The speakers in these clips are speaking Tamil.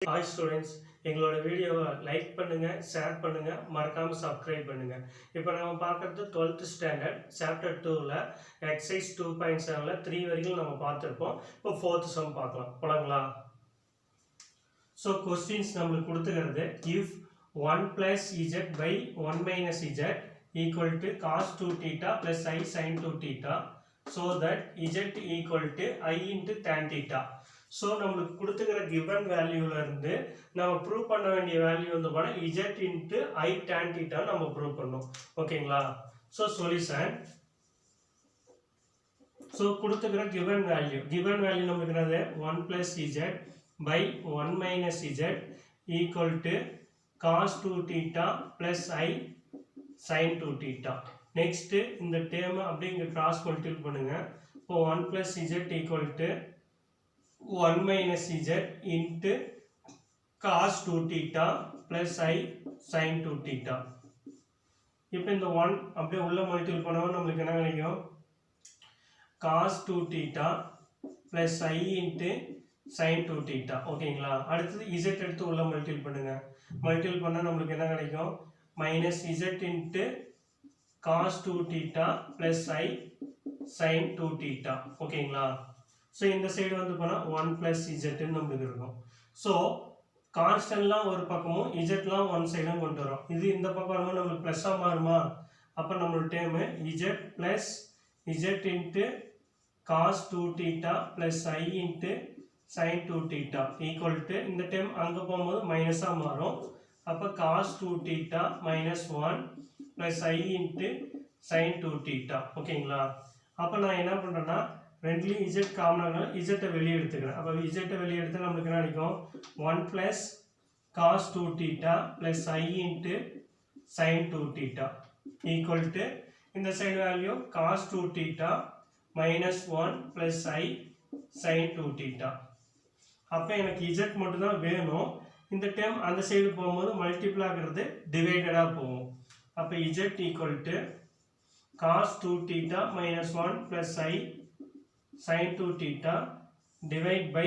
Hi students, எங்களோட வீடியோவை லைக் பண்ணுங்க, ஷேர் பண்ணுங்க, மறக்காம சப்ஸ்கிரைப் பண்ணுங்க. இப்போ நம்ம பார்க்கிறது 12th ஸ்டாண்டர்ட் சாப்டர் 2ல எக்ஸசைஸ் 2.7ல 3 வரைக்கும் நம்ம பார்த்திருப்போம். இப்போ 4th சம் பார்க்கலாம். போலாங்களா? So questions நம்மளுக்கு கொடுத்துக்கிறது if 1 plus z by 1 minus z equal to cos 2 theta plus I sin 2 theta so that z equal to I into tan theta. So நம்மளுக்கு கொடுத்துக்கிற கிவன் வேல்யூல இருந்து நம்ம ப்ரூவ் பண்ண வேண்டிய வேல்யூ வந்து பார்த்தா z into i tan theta நம்ம ப்ரூவ் பண்ணோம். ஓகேங்களா? So solution. ஸோ கொடுத்துக்கிற கிவன் வேல்யூ நமக்கு என்னது 1 plus z by 1 minus z equal to cos 2 theta plus I sin 2 theta. Next இந்த டேர்ம் அப்படியே இங்கே கிராஸ் மல்டிபிள் பண்ணுங்க. இப்போ 1 plus z equal to 1 minus z into cos 2 theta plus I sin 2 theta. இப்போ இந்த 1 அப்படியே உள்ள மல்டிபிள் பண்ணவும் நமக்கு என்ன கிடைக்கும்? cos 2 theta plus I into sin 2 theta. ஓகேங்களா? அடுத்து z எடுத்து உள்ள மல்டிபிள் பண்ணுங்க. மல்டிபிள் பண்ணா நமக்கு என்ன கிடைக்கும்? minus z into cos 2 theta plus I sin 2 theta. ஓகேங்களா? ஸோ இந்த சைடு வந்து போனால் 1 plus z நம்மளுக்கு இருக்கும். ஸோ கான்ஸ்டன்ட்லாம் ஒரு பக்கமும் இஜெட்லாம் ஒன் சைடும் கொண்டு வரோம். இது இந்த பக்கம் வரும்போது நம்மளுக்கு ப்ளஸ்ஸாக மாறுமா? அப்போ நம்மளோட term z plus z into cos 2 theta plus i into sine 2 theta equal to இந்த டேர்ம் அங்கே போகும்போது மைனஸாக மாறும். அப்போ cos 2 theta minus 1 plus i into sine 2 theta. ஓகேங்களா? அப்போ நான் என்ன பண்ணுறேன்னா ரெண்டுலேயும் இஜெட் காமனாக இஜெட்டை வெளியே எடுத்துக்கிறேன். அப்போ இஜெட்டை வெளியே எடுத்து நம்மளுக்கு என்ன கிடைக்கும்? 1 plus cos 2 theta plus I into sin 2 theta equal to இந்த side value cos 2 theta minus 1 plus I sin 2 theta. அப்போ எனக்கு இஜெட் மட்டும் தான் வேணும். இந்த டேர்ம் அந்த சைடு போகும்போது மல்டிபிள் ஆகிறது டிவைடடாக போகும். அப்போ Z equal to cos 2 theta minus 1 plus I sin 2 theta divide by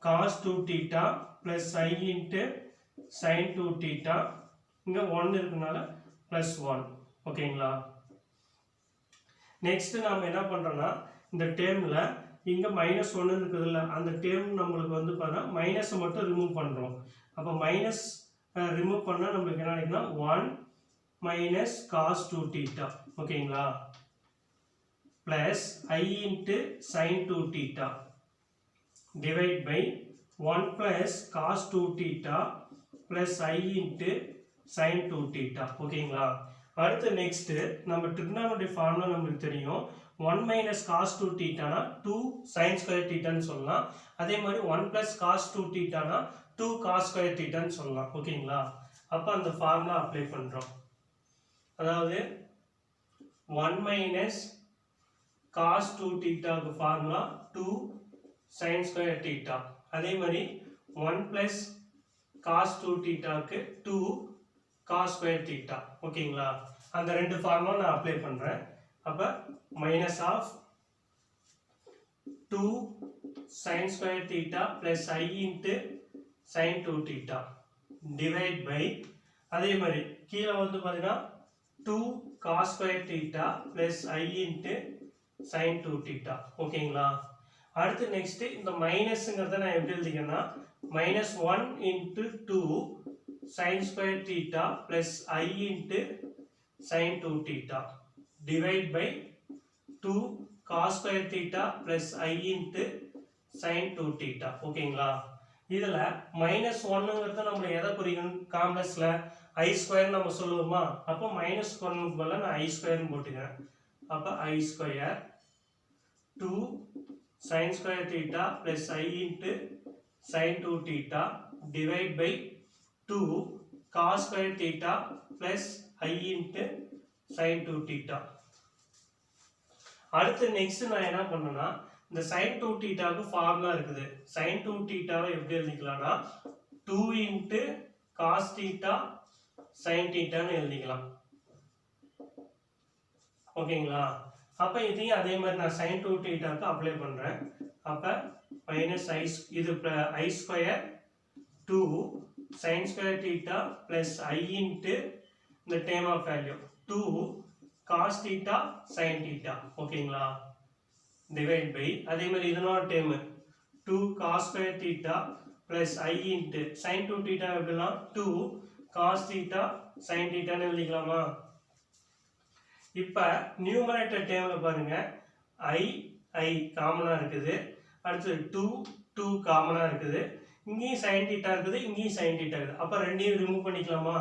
cos 2 theta plus I into sin 2 theta இங்க 1 இருக்கனால plus 1. ஓகேங்களா? நெக்ஸ்ட் நாம என்ன பண்றோம்னா இந்த டேர்ம்ல இங்க மைனஸ் 1 இருக்குதுல்ல அந்த டேர்ம் நம்மளுக்கு வந்து பார்த்தா மைனஸ் மட்டும் ரிமூவ் பண்றோம். அப்ப மைனஸ் ரிமூவ் பண்ணா நமக்கு என்ன கிடைக்கும்னா 1 minus cos 2 theta. ஓகேங்களா? plus I into sin 2 theta divide by 1 plus cos 2 theta plus I into sin 2 theta. ஓகேங்களா? அடுத்து நெக்ஸ்ட் நம்ம ட்ரிகோனோமெட்ரி ஃபார்முலா நமக்கு தெரியும். 1 minus cos 2 theta னா 2 sin square theta ன்னு சொல்லலாம். அதே மாதிரி 1 plus cos 2 theta னா 2 cos square theta ன்னு சொல்லலாம். ஓகேங்களா? அப்ப அந்த ஃபார்முலா அப்ளை பண்றோம். அதாவது 1 minus cos 2 theta க்கு ஃபார்முலா 2 sin square theta. அதே மாதிரி 1 plus cos 2 theta க்கு 2 cos square theta. ஓகேங்களா? அந்த ரெண்டு ஃபார்முலா நான் அப்ளை பண்றேன். அப்ப minus of 2 sin square theta plus I into sin 2 theta divide by அதே மாதிரி கீழே வந்து பாத்தீங்கன்னா 2 cos square theta plus I into sin 2 theta. ஓகேங்களா? அடுத்து நெக்ஸ்ட் இந்த மைனஸ்ங்கிறத நான் எப்படி எழுதிக்கிறேன்னா minus 1 into 2 sin square theta plus I into sin 2 theta divide by 2 cos square theta plus I into sin 2 theta. ஓகேங்களா? இதுல மைனஸ் 1ங்கிறது நம்ம எதை குறிக்கணும்? காம்ப்ளெக்ஸ்ல I ஸ்கொயர் நம்ம சொல்லுவோமா? அப்போ மைனஸ் 1க்கு பதிலா நான் I ஸ்கொயர்னு போட்டுக்கிறேன். அப்ப I square 2 sin square theta plus I into sin 2 theta divide by 2 cos square theta plus I into sin 2 theta. அடுத்து நெக்ஸ்ட் நான் என்ன பண்ணேன்னா இந்த sin 2 theta க்கு ஃபார்முலா இருக்குது. sin 2 theta வை எப்படி எழுதிக்கலாம்னா 2 into cos theta sin theta ன்னு எழுதிக்கலாம். ஓகேங்களா? அப்ப இதையும் அதே மாதிரி நான் sin 2 theta க்கு அப்ளை பண்றேன். அப்ப minus I இது I square 2 sin square theta plus I into the term of value 2 cos theta sin theta ஓகேங்களா divide by அதே மாதிரி இதனோட term 2 cos square theta plus I into sin 2 theta எப்படிலாம் 2 cos theta sin theta ன்னு எழுதிக்கலாமா இப்போ நியூமரேட்டர் டேர்ம்ல பாருங்க I காமனா இருக்குது அடுத்து 2 காமனா இருக்குது இங்கேயும் sin theta இருக்குது இங்கேயும் sin theta இருக்குது அப்ப ரெண்டையும் ரிமூவ் பண்ணிக்கலாமா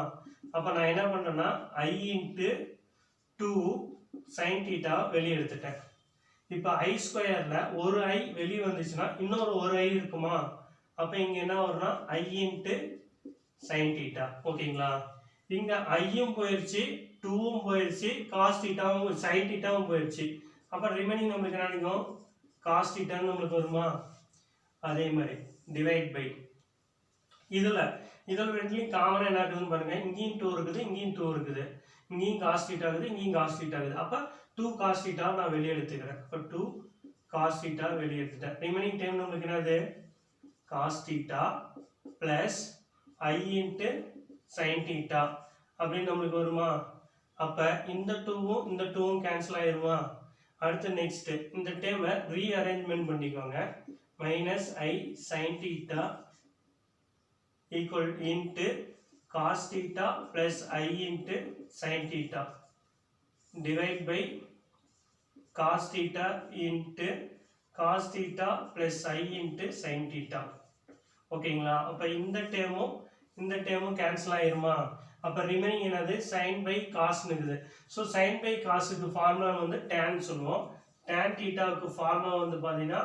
அப்ப நான் என்ன பண்றேன்னா I into 2 sin theta வெளிய எடுத்துட்டேன் இப்போ I ஸ்கொயர்ல ஒரு I வெளிய வந்துச்சுன்னா இன்னொரு ஒரு I இருக்குமா அப்ப இங்க என்ன வரும்னா I into sin theta ஓகேங்களா இங்க ஐயும் போயிருச்சு 2ம் போயிருச்சு cos thetaவும் sin thetaவும் போயிருச்சு அப்ப ரிமைனிங் நமக்கு என்ன கிடைக்கும் cos theta நமக்கு வருமா அதே மாதிரி டிவைட் பை இதுல ரெண்டுலயும் காமனா என்ன இருக்குதுன்னு பாருங்க இங்கேயும் 2 இருக்குது இங்கேயும் 2 இருக்குது இங்கேயும் cos theta இருக்குது இங்கேயும் cos theta இருக்குது அப்ப 2 cos theta நான் வெளிய எடுத்துக்கிறேன் அப்ப 2 cos theta வெளிய எடுத்துட்டேன் ரிமைனிங் டைம் நமக்கு என்னது cos theta plus I into sin theta அப்படின்னு நமக்கு வருமா அப்ப இந்த 2வும் இந்த 2வும் கேன்சல் ஆயிருமா அடுத்து நெக்ஸ்ட் இந்த டேர்மை ரீஅரேஞ்ச்மென்ட் பண்ணிக்கோங்க minus I sin theta equal into cos theta plus I into sin theta divide by cos theta into cos theta plus I into sin theta ஓகேங்களா அப்ப இந்த டேர்மும் கேன்சல் ஆயிருமா அப்ப ரிமைனிங் என்னது sin by cos இருக்குது சோ sin by cos க்கு ஃபார்முலா வந்து tan சொல்லுவோம் tan theta க்கு ஃபார்முலா வந்து பாத்தீங்கன்னா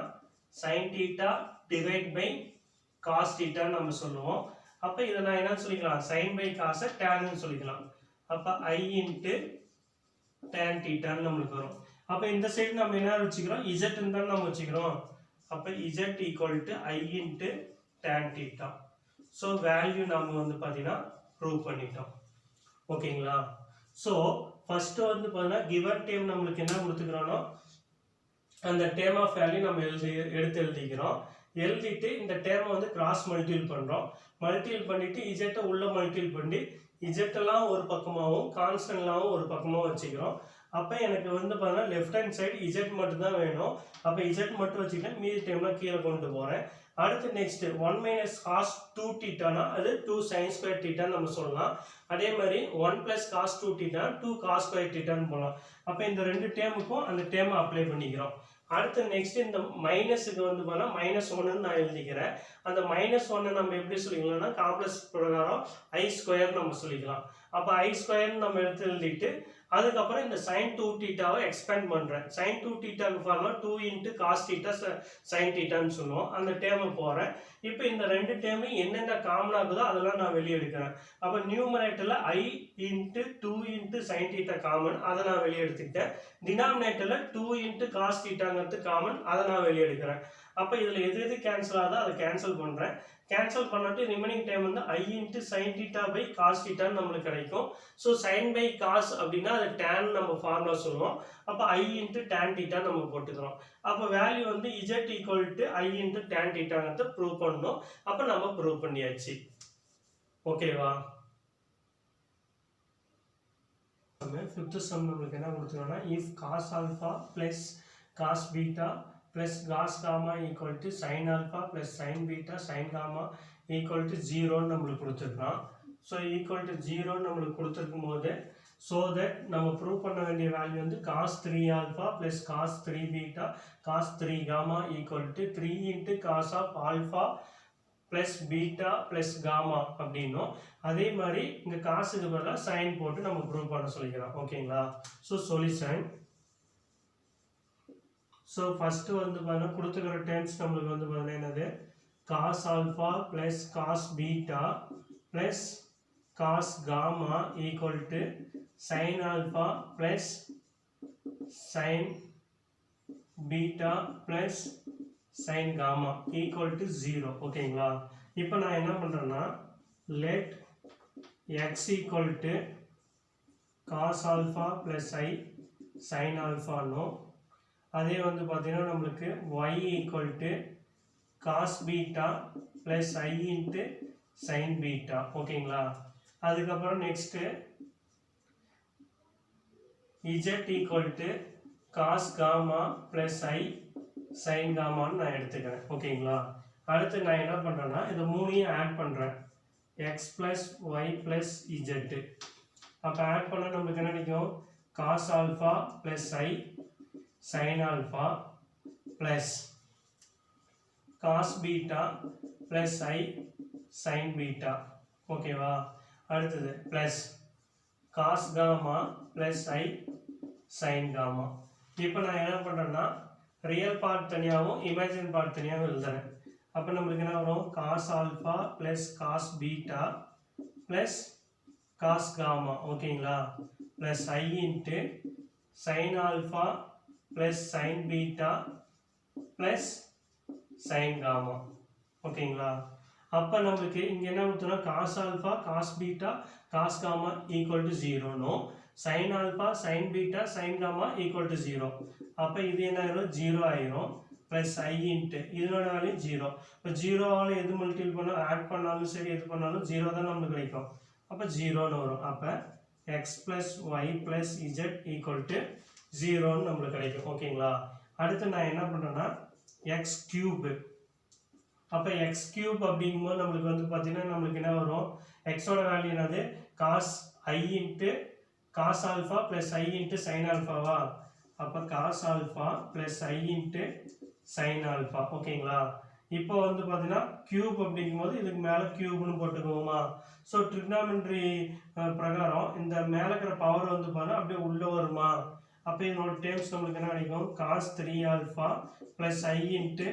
sin theta divide by cos theta நம்ம சொல்லுவோம் அப்ப இத நான் என்ன சொல்லிக்கலாம் sin by cos tan னு சொல்லிக்கலாம் அப்ப I into tan theta ன்னு நமக்கு வரும் அப்ப இந்த சைடு நம்ம என்ன வெச்சுக்கிறோம் z ன்னு தான் நம்ம வெச்சுக்கிறோம் அப்ப z equal to I into tan theta so value நாம வந்து பாத்தீங்கன்னா ப்ரூவ் பண்ணிட்டோம் ஓகேங்களா சோ ஃபர்ஸ்ட் வந்து பாத்தீங்கன்னா given term நமக்கு என்ன கொடுத்துக்கறானோ அந்த term of value நம்ம எடுத்து எழுதிக்கிறோம் எழுதிட்டு இந்த term வந்து கிராஸ் மல்டிபிள் பண்றோம் மல்டிபிள் பண்ணிட்டு z உள்ள மல்டிபிள் பண்ணி z எல்லாம் ஒரு பக்கமாவும் கான்ஸ்டன்ட் எல்லாம் ஒரு பக்கமா வச்சுக்கிறோம் அப்ப எனக்கு வந்து பாத்தீங்கன்னா லெஃப்ட் ஹேண்ட் சைடு z மட்டும் தான் வேணும் அப்ப z மட்டும் வச்சிட்டேன் மீதி டைம்ல கீழ கொண்டு போறேன் அடுத்து நெக்ஸ்ட் 1 minus cos 2 theta னா அது 2 sin square theta நம்ம சொல்லலாம் அதே மாதிரி 1 cos 2 theta 2 cos square theta ன்னு போலாம் அப்ப இந்த ரெண்டு டேர்முக்கும் அந்த டேர்மை அப்ளை பண்ணிக்கிறோம் அடுத்து நெக்ஸ்ட் இந்த மைனஸ்க்கு வந்து பாத்தா -1 ன்னு நான் எழுதிக்கிறேன் அந்த -1 நம்ம எப்படி சொல்லிக்கலாம்னா காம்ப்ளெக்ஸ் பிரகாரம் I ஸ்கொயர் நம்ம சொல்லிக்கலாம் அப்ப I ஸ்கொயர் நம்ம எடுத்து எழுதிட்டு அதுக்கு அப்புறம் இந்த sin 2 thetaவை எக்ஸ்பேண்ட் பண்றேன் sin 2 theta க்கு formula 2 into cos theta sin theta ன்னு சொல்லுவோம் அந்த டேர்மை போறேன் இப்போ இந்த ரெண்டு டேர்ம் என்னென்ன காமனா இருக்குதோ அதெல்லாம் நான் வெளிய எடுக்கிறேன் அப்ப நியூமரேட்டர்ல I into 2 into sin theta common அத நான் வெளிய எடுத்துட்டேன் டினாமினேட்டர்ல 2 into cos theta ங்கிறது காமன் அத நான் வெளிய எடுக்கிறேன் அப்ப இதுல எது கேன்சல் ஆதோ அத கேன்சல் பண்றேன் கேன்சல் பண்ணிட்டு ரிமைனிங் டைம் வந்து I into sin theta by cos theta நமக்கு கிடைக்கும் சோ sin by cos அப்படினா அது tan நம்ம ஃபார்முலா சொல்லுவோம் அப்ப I into tan theta நம்ம போட்டுக்கிறோம் அப்ப வேல்யூ வந்து z equal to I into tan theta ங்கறத ப்ரூவ் பண்ணனும் அப்ப நம்ம ப்ரூவ் பண்ணியாச்சு ஓகேவா நம்ம ஃபிஃப்த் சம் நமக்கு என்ன கொடுத்திருக்கானா if cos alpha plus cos beta plus cos gamma equal to sin alpha plus sin beta sin gamma equal to 0 ன்னு நமக்கு கொடுத்திருக்கான் so equal to 0 ன்னு நமக்கு கொடுத்திருக்கும்போது so that நம்ம ப்ரூவ் பண்ண வேண்டிய வேல்யூ வந்து cos 3 alpha plus cos 3 beta cos 3 gamma equal to 3 into cos of alpha plus beta plus gamma அப்படினோ அதே மாதிரி இங்க காசுக்கு பதிலா sin போட்டு நம்ம ப்ரூவ் பண்ண சொல்லிக்கிறோம் ஓகேங்களா so solution so first வந்து பாருங்க கொடுத்துக்கிற டேர்ம்ஸ் நமக்கு வந்து பாருங்க என்னது cos alpha plus cos beta plus cos gamma equal to sin alpha plus sin beta plus sin gamma equal to 0 ஓகேங்களா இப்போ நான் என்ன பண்றேன்னா let x equal to cos alpha plus I sin alpha னோ அதே வந்து பாத்தீங்கன்னா நமக்கு y equal to cos beta plus I into sin beta ஓகேங்களா. அதுக்கப்புறம் next z equal to cos gamma plus I sin gamma நான் எடுத்துக்கிறேன் ஓகேங்களா. அடுத்து நான் என்ன பண்றேன்னா இந்த மூணையும் ஆட் பண்றேன் x plus y plus z. அப்ப ஆட் பண்ணா நமக்கு என்ன கிடைக்கும் cos alpha plus I sin alpha plus cos beta plus I sin beta ஓகேவா. அடுத்தது plus cos gamma plus I sin gamma. இப்போ நான் என்ன பண்றேன்னா ரியல் பார்ட் தனியாகவும் இமேஜின் பார்ட் தனியாகவும் எழுதுறேன். அப்போ நம்மளுக்கு என்ன வரும் cos alpha plus cos beta plus cos gamma ஓகேங்களா plus I into sin alpha plus sin beta plus sin gamma ஓகேங்களா. அப்போ நம்மளுக்கு இங்கே என்ன கொடுத்தோம்னா cos alpha cos beta cos gamma equal to 0 னோ sin alpha sin beta sin gamma equal to 0. அப்போ இது என்ன ஆயிரும் 0 ஆயிரும் plus I into இதனோட வேல்யூ 0. இப்போ 0 ஆல எது மல்டிபிள் பண்ணா ஆட் பண்ணாலும் சரி எது பண்ணாலும் 0 தான் நமக்கு கிடைக்கும். அப்போ 0 னு வரும். அப்போ x plus y plus z equal to 0 னு நமக்கு கிடைக்கும் ஓகேங்களா. அடுத்து நான் என்ன பண்றேன்னா x cube. அப்போ x cube அப்படிங்கும்போது நமக்கு வந்து பார்த்தீங்கன்னா நமக்கு என்ன வரும் x ஓட வேல்யூ என்னது cos I into cos alpha plus I into sin alpha வா. அப்போ cos alpha plus I into sin alpha ஓகேங்களா. இப்போ வந்து பார்த்தீங்கன்னா கியூப் அப்படிங்கும்போது இதுக்கு மேலே கியூப்னு போட்டுக்குவோமா. ஸோ ட்ரிக்னாமெட்ரி பிரகாரம் இந்த மேலே இருக்கிற பவர் வந்து பார்த்தா அப்படியே உள்ளே வருமா. அப்போ இதனோட டேர்ம்ஸ் நம்மளுக்கு என்ன கிடைக்கும் cos 3 alpha plus I into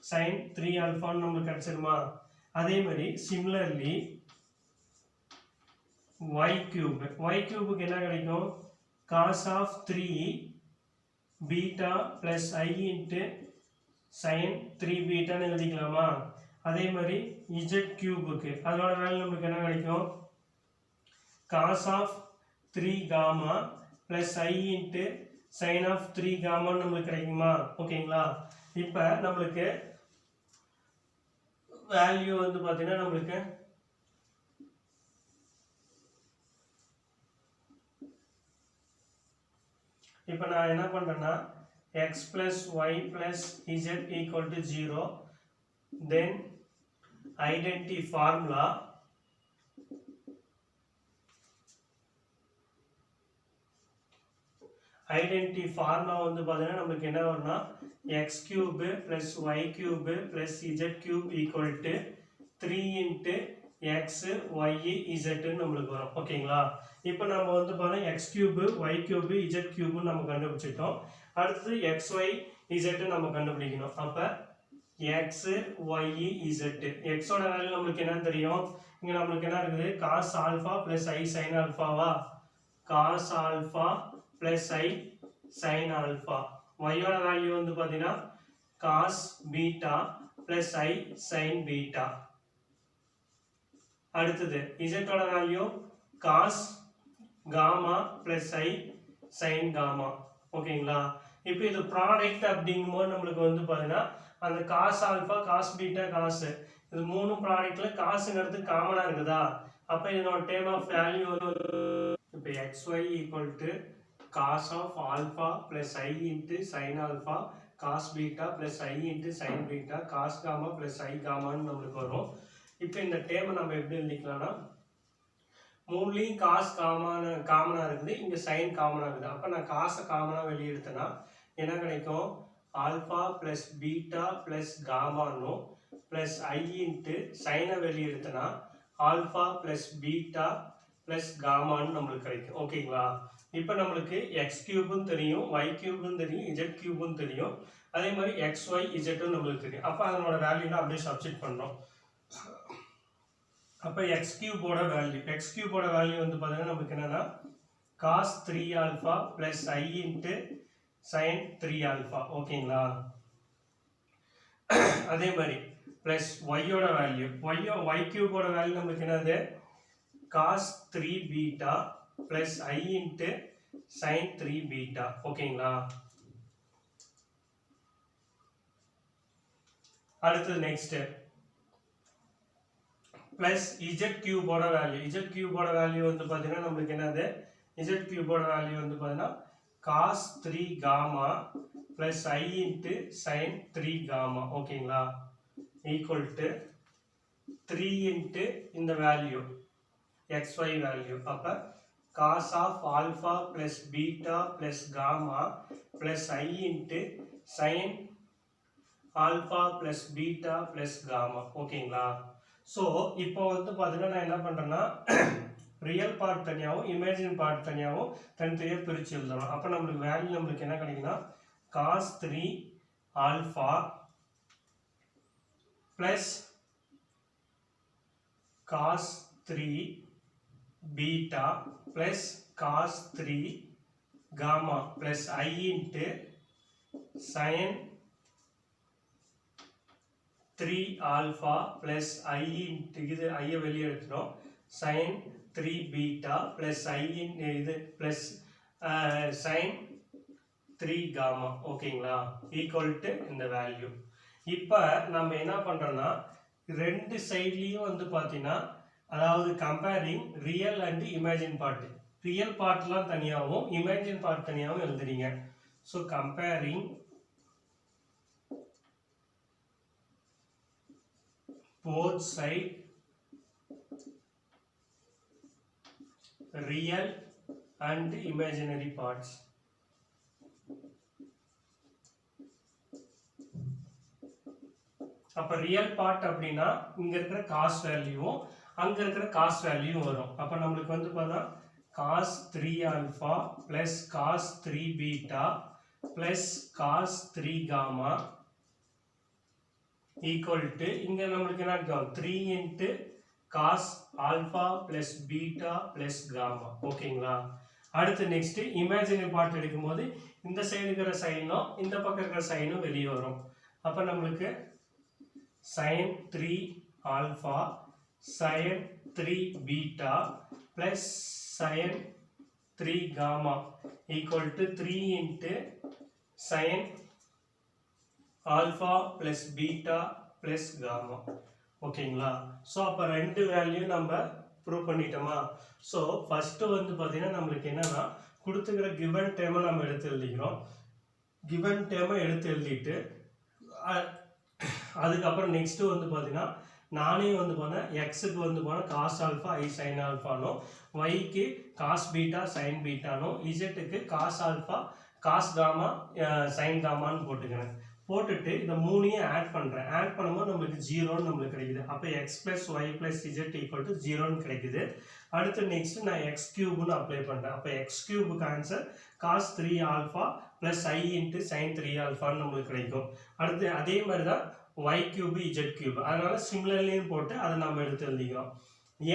sin 3 alpha நம்மளுக்கு கிடைச்சிருமா. அதே மாதிரி சிமிலர்லி y கியூபுக்கு என்ன கிடைக்கும் cos of 3 beta plus I into sin 3 beta னு எழுதிக்கலாமா. அதே மாதிரி z கியூபுக்கு அதோட வேல்யூ நமக்கு என்ன கிடைக்கும் cos of 3 gamma plus I into sin of 3 gamma நமக்கு கிடைக்குமா ஓகேங்களா. இப்போ நம்மளுக்கு வேல்யூ வந்து பார்த்தீங்கன்னா நம்மளுக்கு இப்போ நான் என்ன பண்றேன்னா x plus y plus z equal to 0. Then identity formula வந்து பார்த்தீங்கன்னா நமக்கு என்ன வரும்னா x cube plus y cube plus z cube equal to 3 into x y z நம்மளுக்கு வரும் ஓகேங்களா. இப்போ நம்ம வந்து பார்த்தா x cube y cube z cube நம்ம கண்டுபிடிச்சிட்டோம். அடுத்து x y z நம்ம கண்டுபிடிக்கணும். அப்போ x y z x ஓட வேல்யூ நமக்கு என்ன தெரியும் இங்க நமக்கு என்ன இருக்குது cos alpha plus I sin alpha வா. cos alpha plus I sin alpha. y ஓட வேல்யூ வந்து பார்த்தீங்கன்னா cos beta plus I sin beta. அடுத்தது z ஓட value cos gamma plus I sin gamma ஓகேங்களா. இப்போ இது ப்ராடக்ட் அப்படிங்கும்போது நம்மளுக்கு வந்து பார்த்தீங்கன்னா அந்த cos alpha cos beta cos இது மூணு ப்ராடக்ட்ல காசுங்கிறது காமனா இருக்குதா. அப்போ இதனோட டேர்ம் ஆஃப் வேல்யூ இப்போ xy equal to cos of alpha plus I into sin alpha cos beta plus I into sin beta cos gamma plus I gamma ன்னு நமக்கு வரும். இப்போ இந்த டேர்மை நம்ம எப்படி எழுதிக்கலாம்னா மூணுலையும் காஸ் காமனா இருக்குது இங்க சைன் காமனா இருக்குது. அப்ப நான் காசை காமனா வெளியே எடுத்தேன்னா என்ன கிடைக்கும் ஆல்பா பிளஸ் பீட்டா பிளஸ் காமானோ பிளஸ் ஐ இன்ட்டு சைனை வெளியே எடுத்தேன்னா ஆல்பா பிளஸ் பீட்டா பிளஸ் காமான்னு நம்மளுக்கு கிடைக்கும் ஓகேங்களா. இப்போ நம்மளுக்கு எக்ஸ் கியூபும் தெரியும் ஒய் கியூபும் தெரியும் இஜெட் கியூபும் தெரியும் அதே மாதிரி எக்ஸ் ஒய் இஜெட்டும் நம்மளுக்கு தெரியும். அப்போ அதனோட வேல்யூலாம் அப்படியே சப்ஸ்டிட் பண்ணுறோம். அப்போ எக்ஸ் கியூபோட வேல்யூ வந்து பார்த்தீங்கன்னா நமக்கு என்னன்னா cos 3 alpha plus i into sine 3 alpha ஓகேங்களா. அதே மாதிரி பிளஸ் ஒய்யோட வேல்யூ ஒய் கியூபோட வேல்யூ நமக்கு என்னது cos 3 beta plus i into sine 3 beta ஓகேங்களா. அடுத்தது நெக்ஸ்ட் ப்ளஸ் இஜெட் கியூபோட வேல்யூ. இஜெட் கியூபோட வேல்யூ வந்து பார்த்தீங்கன்னா நம்மளுக்கு என்னது, இஜெட் கியூபோட வேல்யூ வந்து பார்த்தீங்கன்னா cos 3 gamma plus I into sin 3 gamma. ஓகேங்களா, ஈக்குவல் டு 3 into இந்த வேல்யூ xy வேல்யூ. அப்போ cos of alpha plus beta plus gamma plus I into sin alpha plus beta plus gamma. ஓகேங்களா, ஸோ இப்போ வந்து பார்த்தீங்கன்னா நான் என்ன பண்ணுறேன்னா ரியல் பார்ட் தனியாகவும் இமேஜின் பார்ட் தனியாகவும் தனித்தனியாக பிரித்து எழுதணும். அப்போ நம்மளுக்கு வேல்யூ நம்மளுக்கு என்ன கிடைக்குன்னா cos 3 alpha plus cos 3 beta plus cos 3 gamma plus I into sin 3 alpha plus I into இது ஐயை வெளியே எடுத்துடும் sin 3 beta plus I into இது plus sin 3 gamma. ஓகேங்களா, ஈக்குவல் டு இந்த வேல்யூ. இப்போ நம்ம என்ன பண்ணுறோன்னா ரெண்டு சைட்லேயும் வந்து பார்த்தீங்கன்னா அதாவது comparing real and imaginary part. Real பார்ட்லாம் தனியாகவும் இமேஜின் பார்ட் தனியாகவும் எழுதுறீங்க. So comparing both side real and imaginary parts. அப்ப ரியல் பார்ட் அப்படின்னா இங்க இருக்கிற காஸ் வேல்யூவும் அங்க இருக்கிற காஸ் வேல்யூவும் வரும். அப்ப நம்மளுக்கு வந்து பார்த்தா cos 3 alpha plus cos 3 beta plus cos 3 gamma equal to இங்க நம்மளுக்கு என்ன இருக்கும் 3 into cos alpha plus beta plus gamma. ஓகேங்களா, அடுத்து நெக்ஸ்ட் இமேஜினரி பார்ட் எடுக்கும்போது இந்த சைடு இருக்கிற சைனும் இந்த பக்கம் இருக்கிற சைனும் வெளியே வரும். அப்ப நம்மளுக்கு sin 3 alpha sin 3 beta plus sin 3 gamma equal to 3 into sin alpha plus beta plus gamma. ஓகேங்களா, ஸோ அப்போ ரெண்டு வேல்யூ நம்ம ப்ரூவ் பண்ணிட்டோமா. ஸோ ஃபஸ்ட்டு வந்து பார்த்தீங்கன்னா நம்மளுக்கு என்னன்னா கொடுத்துக்கிற கிவன் டேமை நம்ம எடுத்து எழுதிக்கிறோம். கிவன் டேமை எடுத்து எழுதிட்டு அதுக்கப்புறம் நெக்ஸ்ட்டு வந்து பார்த்தீங்கன்னா நானே வந்து போனேன் எக்ஸுக்கு வந்து போனேன் காஸ் ஆல்ஃபா ஐ சைன் ஆல்ஃபானோ, ஒய்க்கு காஸ் பீட்டா சைன் பீட்டானோ, இஜெட்டுக்கு cos alpha cos gamma sine காமான்னு போட்டுக்கிறேன். போட்டுட்டு இந்த மூணையும் ஆட் பண்ணுறேன். ஆட் பண்ணும்போது நம்மளுக்கு ஜீரோன்னு நம்மளுக்கு கிடைக்குது. அப்போ x plus y plus z equal to ஜீரோன்னு கிடைக்குது. அடுத்து நெக்ஸ்ட் நான் எக்ஸ் கியூப்னு அப்ளை பண்ணுறேன். அப்போ எக்ஸ் கியூபுக்கு answer cos 3 alpha plus i into sine 3 ஆல்ஃபான்னு நம்மளுக்கு கிடைக்கும். அடுத்து அதே மாதிரி தான் ஒய் கியூபு இஜெட் கியூப், அதனால சிமிலர்லின்னு போட்டு அதை நம்ம எடுத்து எழுதிக்கிறோம்.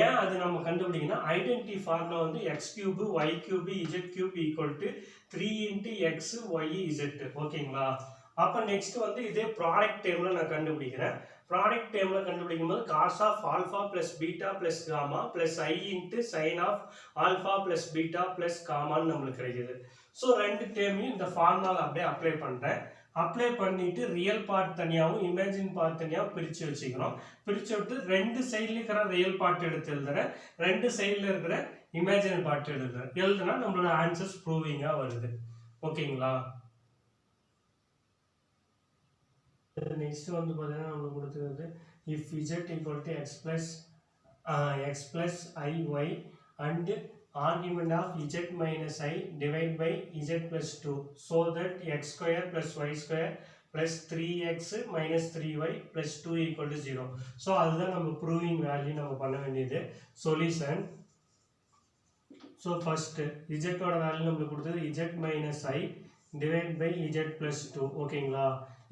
ஏன் அது நம்ம கண்டுபிடிக்கணும், ஐடென்டிட்டி ஃபார்முலா வந்து x cube y cube z cube equal to 3 into x y z. ஓகேங்களா, அப்போ நெக்ஸ்ட் வந்து இதே ப்ராடக்ட் டேர்மில் நான் கண்டுபிடிக்கிறேன். ப்ராடக்ட் டேர்மில் கண்டுபிடிக்கும் போது cos of alpha plus beta plus gamma plus i into sine of alpha plus beta plus காமான்னு நம்மளுக்கு கிடைக்குது. ஸோ ரெண்டு டேர்மையும் இந்த ஃபார்முலாவில் அப்படியே அப்ளை பண்ணுறேன். அப்ளை பண்ணிட்டு ரியல் பார்ட் தனியாகவும் இமேஜின் பார்ட் தனியாகவும் பிரித்து வச்சுக்கிறோம். பிரித்து விட்டு ரெண்டு சைடில் இருக்கிற ரியல் பார்ட் எடுத்து எழுதுறேன், ரெண்டு சைடில் இருக்கிற இமேஜினரி பார்ட் எழுதுனா நம்மளோட ஆன்சர்ஸ் ப்ரூவிங்காக வருது. ஓகேங்களா, நெக்ஸ்ட் வந்து பார்த்தீங்கன்னா நம்மளுக்கு கொடுத்துருது if z equal to x plus i y and argument of z minus I divided by z plus 2 so that x square plus y square plus 3x minus 3y plus 2 equal to 0. so அதுதான் நம்ம proving value நம்ம பண்ண வேண்டியது. solution, so first z ஓட வேல்யூ நமக்கு கொடுத்தது z minus I divided by z plus 2. ஓகேங்களா,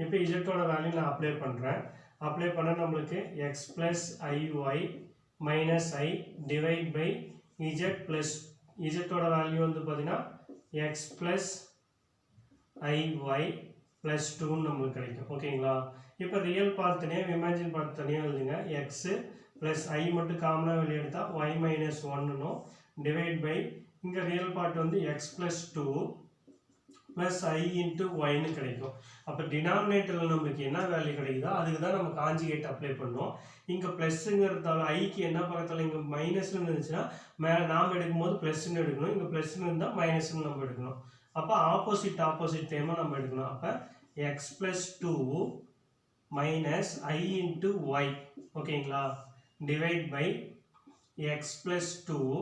இப்போ z ஓட வேல்யூ நான் அப்ளை பண்ணுறேன். அப்ளை பண்ண நம்மளுக்கு x plus iy minus I divided by z plus z ஓட வேல்யூ வந்து பார்த்தீங்கன்னா x plus iy plus 2 நம்மளுக்கு கிடைக்கும். ஓகேங்களா, இப்போ ரியல் பார்ட் தனியாக இமேஜின் பார்ட் தனியாக எழுதுங்க. x plus i மட்டும் காமனாக வெளியே எடுத்தால் y minus 1னும் டிவைட் பை இங்கே ரியல் பார்ட் வந்து x plus 2 plus i into ஒய்னு கிடைக்கும். அப்போ டினாமினேட்டரில் நம்மளுக்கு என்ன வேல்யூ கிடைக்குதோ அதுக்கு தான் நம்ம காஞ்சிகேட் அப்ளை பண்ணுவோம். இங்கே ப்ளஸ்ஸுங்கிறதால ஐக்கு என்ன பக்கத்தில் இங்கே மைனஸ்ன்னு இருந்துச்சுன்னா மேலே நாம் எடுக்கும்போது ப்ளஸ்ன்னு எடுக்கணும். இங்கே ப்ளஸ்ன்னு இருந்தால் மைனஸ்ன்னு நம்ம எடுக்கணும். அப்போ ஆப்போசிட் டேமாக நம்ம எடுக்கணும். அப்போ x plus 2 minus i into y ஓகேங்களா divide by x plus 2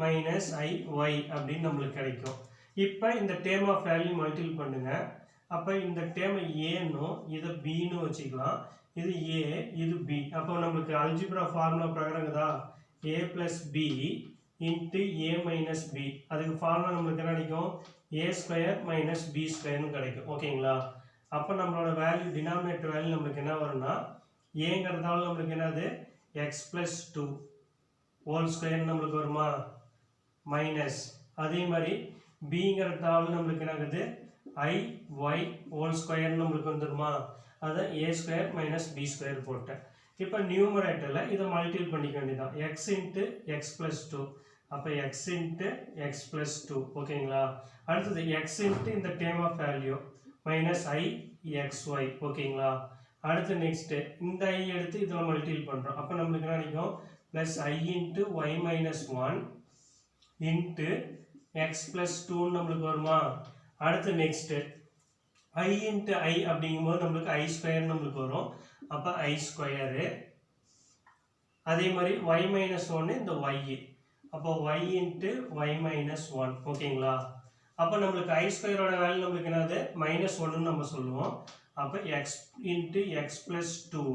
minus i y அப்படின்னு நம்மளுக்கு கிடைக்கும். இப்போ இந்த டேம் ஆஃப் வேல்யூ மல்டிபிள் பண்ணுங்க. அப்போ இந்த டேமை ஏன்னும் இதை பின்னு வச்சுக்கலாம். இது ஏ இது பி. அப்போ நம்மளுக்கு அல்ஜிப்ரா ஃபார்முலா பிரகாரங்குதா ஏ ப்ளஸ் பி இன்ட்டு ஏ மைனஸ் பி. அதுக்கு ஃபார்முலா நம்மளுக்கு என்ன கிடைக்கும் ஏ ஸ்கொயர் மைனஸ் பி ஸ்கொயர்னு கிடைக்கும் ஓகேங்களா. அப்போ நம்மளோட வேல்யூ டினாமினேட்டர் வேல்யூ நம்மளுக்கு என்ன வரும்னா ஏங்கிறதால நம்மளுக்கு என்னது எக்ஸ் ப்ளஸ் 2 ஹோல் ஸ்கொயர் நம்மளுக்கு வருமா மைனஸ் அதே மாதிரி பிங்கிறதால நம்மளுக்கு என்னது ஐ ஒய் ஹோல் ஸ்கொயர் நம்மளுக்கு வந்துருமா அதை ஏ ஸ்கொயர் மைனஸ் பி ஸ்கொயர் போட்டேன். இப்போ நியூமரேட்டரில் இதை மல்டிபிள் பண்ணிக்க வேண்டியதான் எக்ஸ் இன்ட்டு எக்ஸ் ப்ளஸ் 2. அப்போ எக்ஸ் இன்ட்டு எக்ஸ் ப்ளஸ் 2 ஓகேங்களா. அடுத்தது எக்ஸ் இன்ட்டு இந்த term of value minus i x y ஓகேங்களா. அடுத்து நெக்ஸ்ட்டு இந்த ஐ எடுத்து இதில் மல்டிபிள் பண்ணுறோம். அப்போ நம்மளுக்கு என்ன கிடைக்கும் plus i into y minus 1 into x plus 2 நம்மளுக்கு வருமா. அடுத்து நெக்ஸ்ட்டு ஐ இன்ட்டு ஐ அப்படிங்கும்போது நம்மளுக்கு ஐ ஸ்கொயர் நம்மளுக்கு வரும். அப்போ ஐ ஸ்கொயரு அதே மாதிரி ஒய் மைனஸ் 1 இந்த ஒய். அப்போ ஒய் இன்ட்டு ஒய் மைனஸ் 1 ஓகேங்களா. அப்போ நம்மளுக்கு ஐ ஸ்கொயரோட வேல்யூ நம்மளுக்கு என்னது மைனஸ் 1ன்னு நம்ம சொல்லுவோம். அப்போ x into x plus 2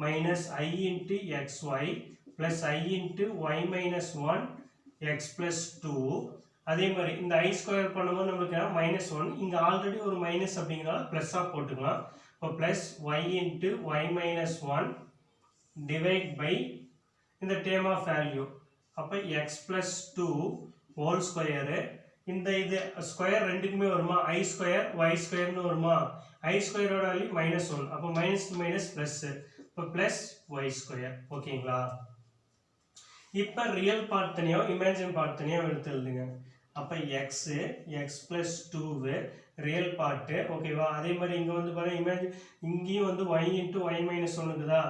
minus i into x y plus i into y minus 1 x plus 2. அதே மாதிரி இந்த ஐ ஸ்கொயர் பண்ணும்போது நம்மளுக்கு மைனஸ் 1 இங்கே ஆல்ரெடி ஒரு மைனஸ் அப்படிங்கிறதால ப்ளஸ்ஸாக போட்டுக்கலாம். இப்போ plus y into y minus 1 divide by இந்த டேம் ஆஃப் வேல்யூ. அப்போ எக்ஸ் ப்ளஸ் 2 ஹோல் ஸ்கொயரு இந்த இது ஸ்கொயர் ரெண்டுக்குமே வருமா ஐ ஸ்கொயர் ஒய் ஸ்கொயர்னு வருமா. ஐ ஸ்கொயரோட வேல்யூ மைனஸ் 1 அப்போ மைனஸ் மைனஸ் ப்ளஸ்ஸு இப்போ ப்ளஸ் ஒய் ஸ்கொயர் ஓகேங்களா. இப்போ ரியல் பார்ட் தனியாக இமேஜின் பார்ட் தனியாக எடுத்து எழுதுங்க. அப்போ x X plus 2 real part ஓகேவா. அதே மாதிரி இங்கே வந்து பாருங்கள் இமேஜின் இங்கேயும் வந்து ஒய் இன்ட்டு ஒய் மைனஸ் 1 இருக்குதா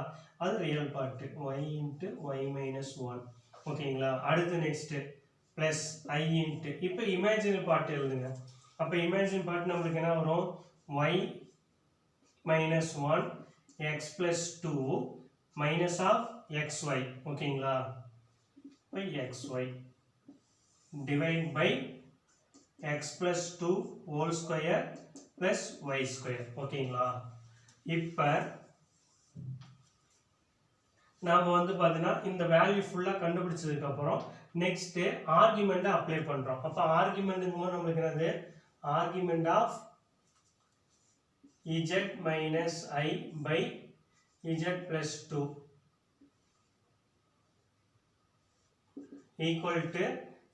அது real part y into y minus 1 ஓகேங்களா. அடுத்து நெக்ஸ்ட்டு ப்ளஸ் ஐ இன்ட்டு இப்போ இமேஜினரி பார்ட் எழுதுங்க. அப்போ இமேஜின் பார்ட் நம்மளுக்கு என்ன வரும் y minus 1 x plus 2 minus of x y ஓகேங்களா. இப்போ x y divide by x plus 2 whole square plus y square ஓகேங்களா. இப்போ நாம் வந்து பார்த்தீங்கன்னா இந்த வேல்யூ ஃபுல்லாக கண்டுபிடிச்சதுக்கப்புறம் நெக்ஸ்ட்டு ஆர்குமெண்ட்டை அப்ளை பண்ணுறோம். அப்போ ஆர்குமெண்ட்டுக்கும் போது நம்மளுக்கு என்னது argument of z minus i by z plus 2 equal to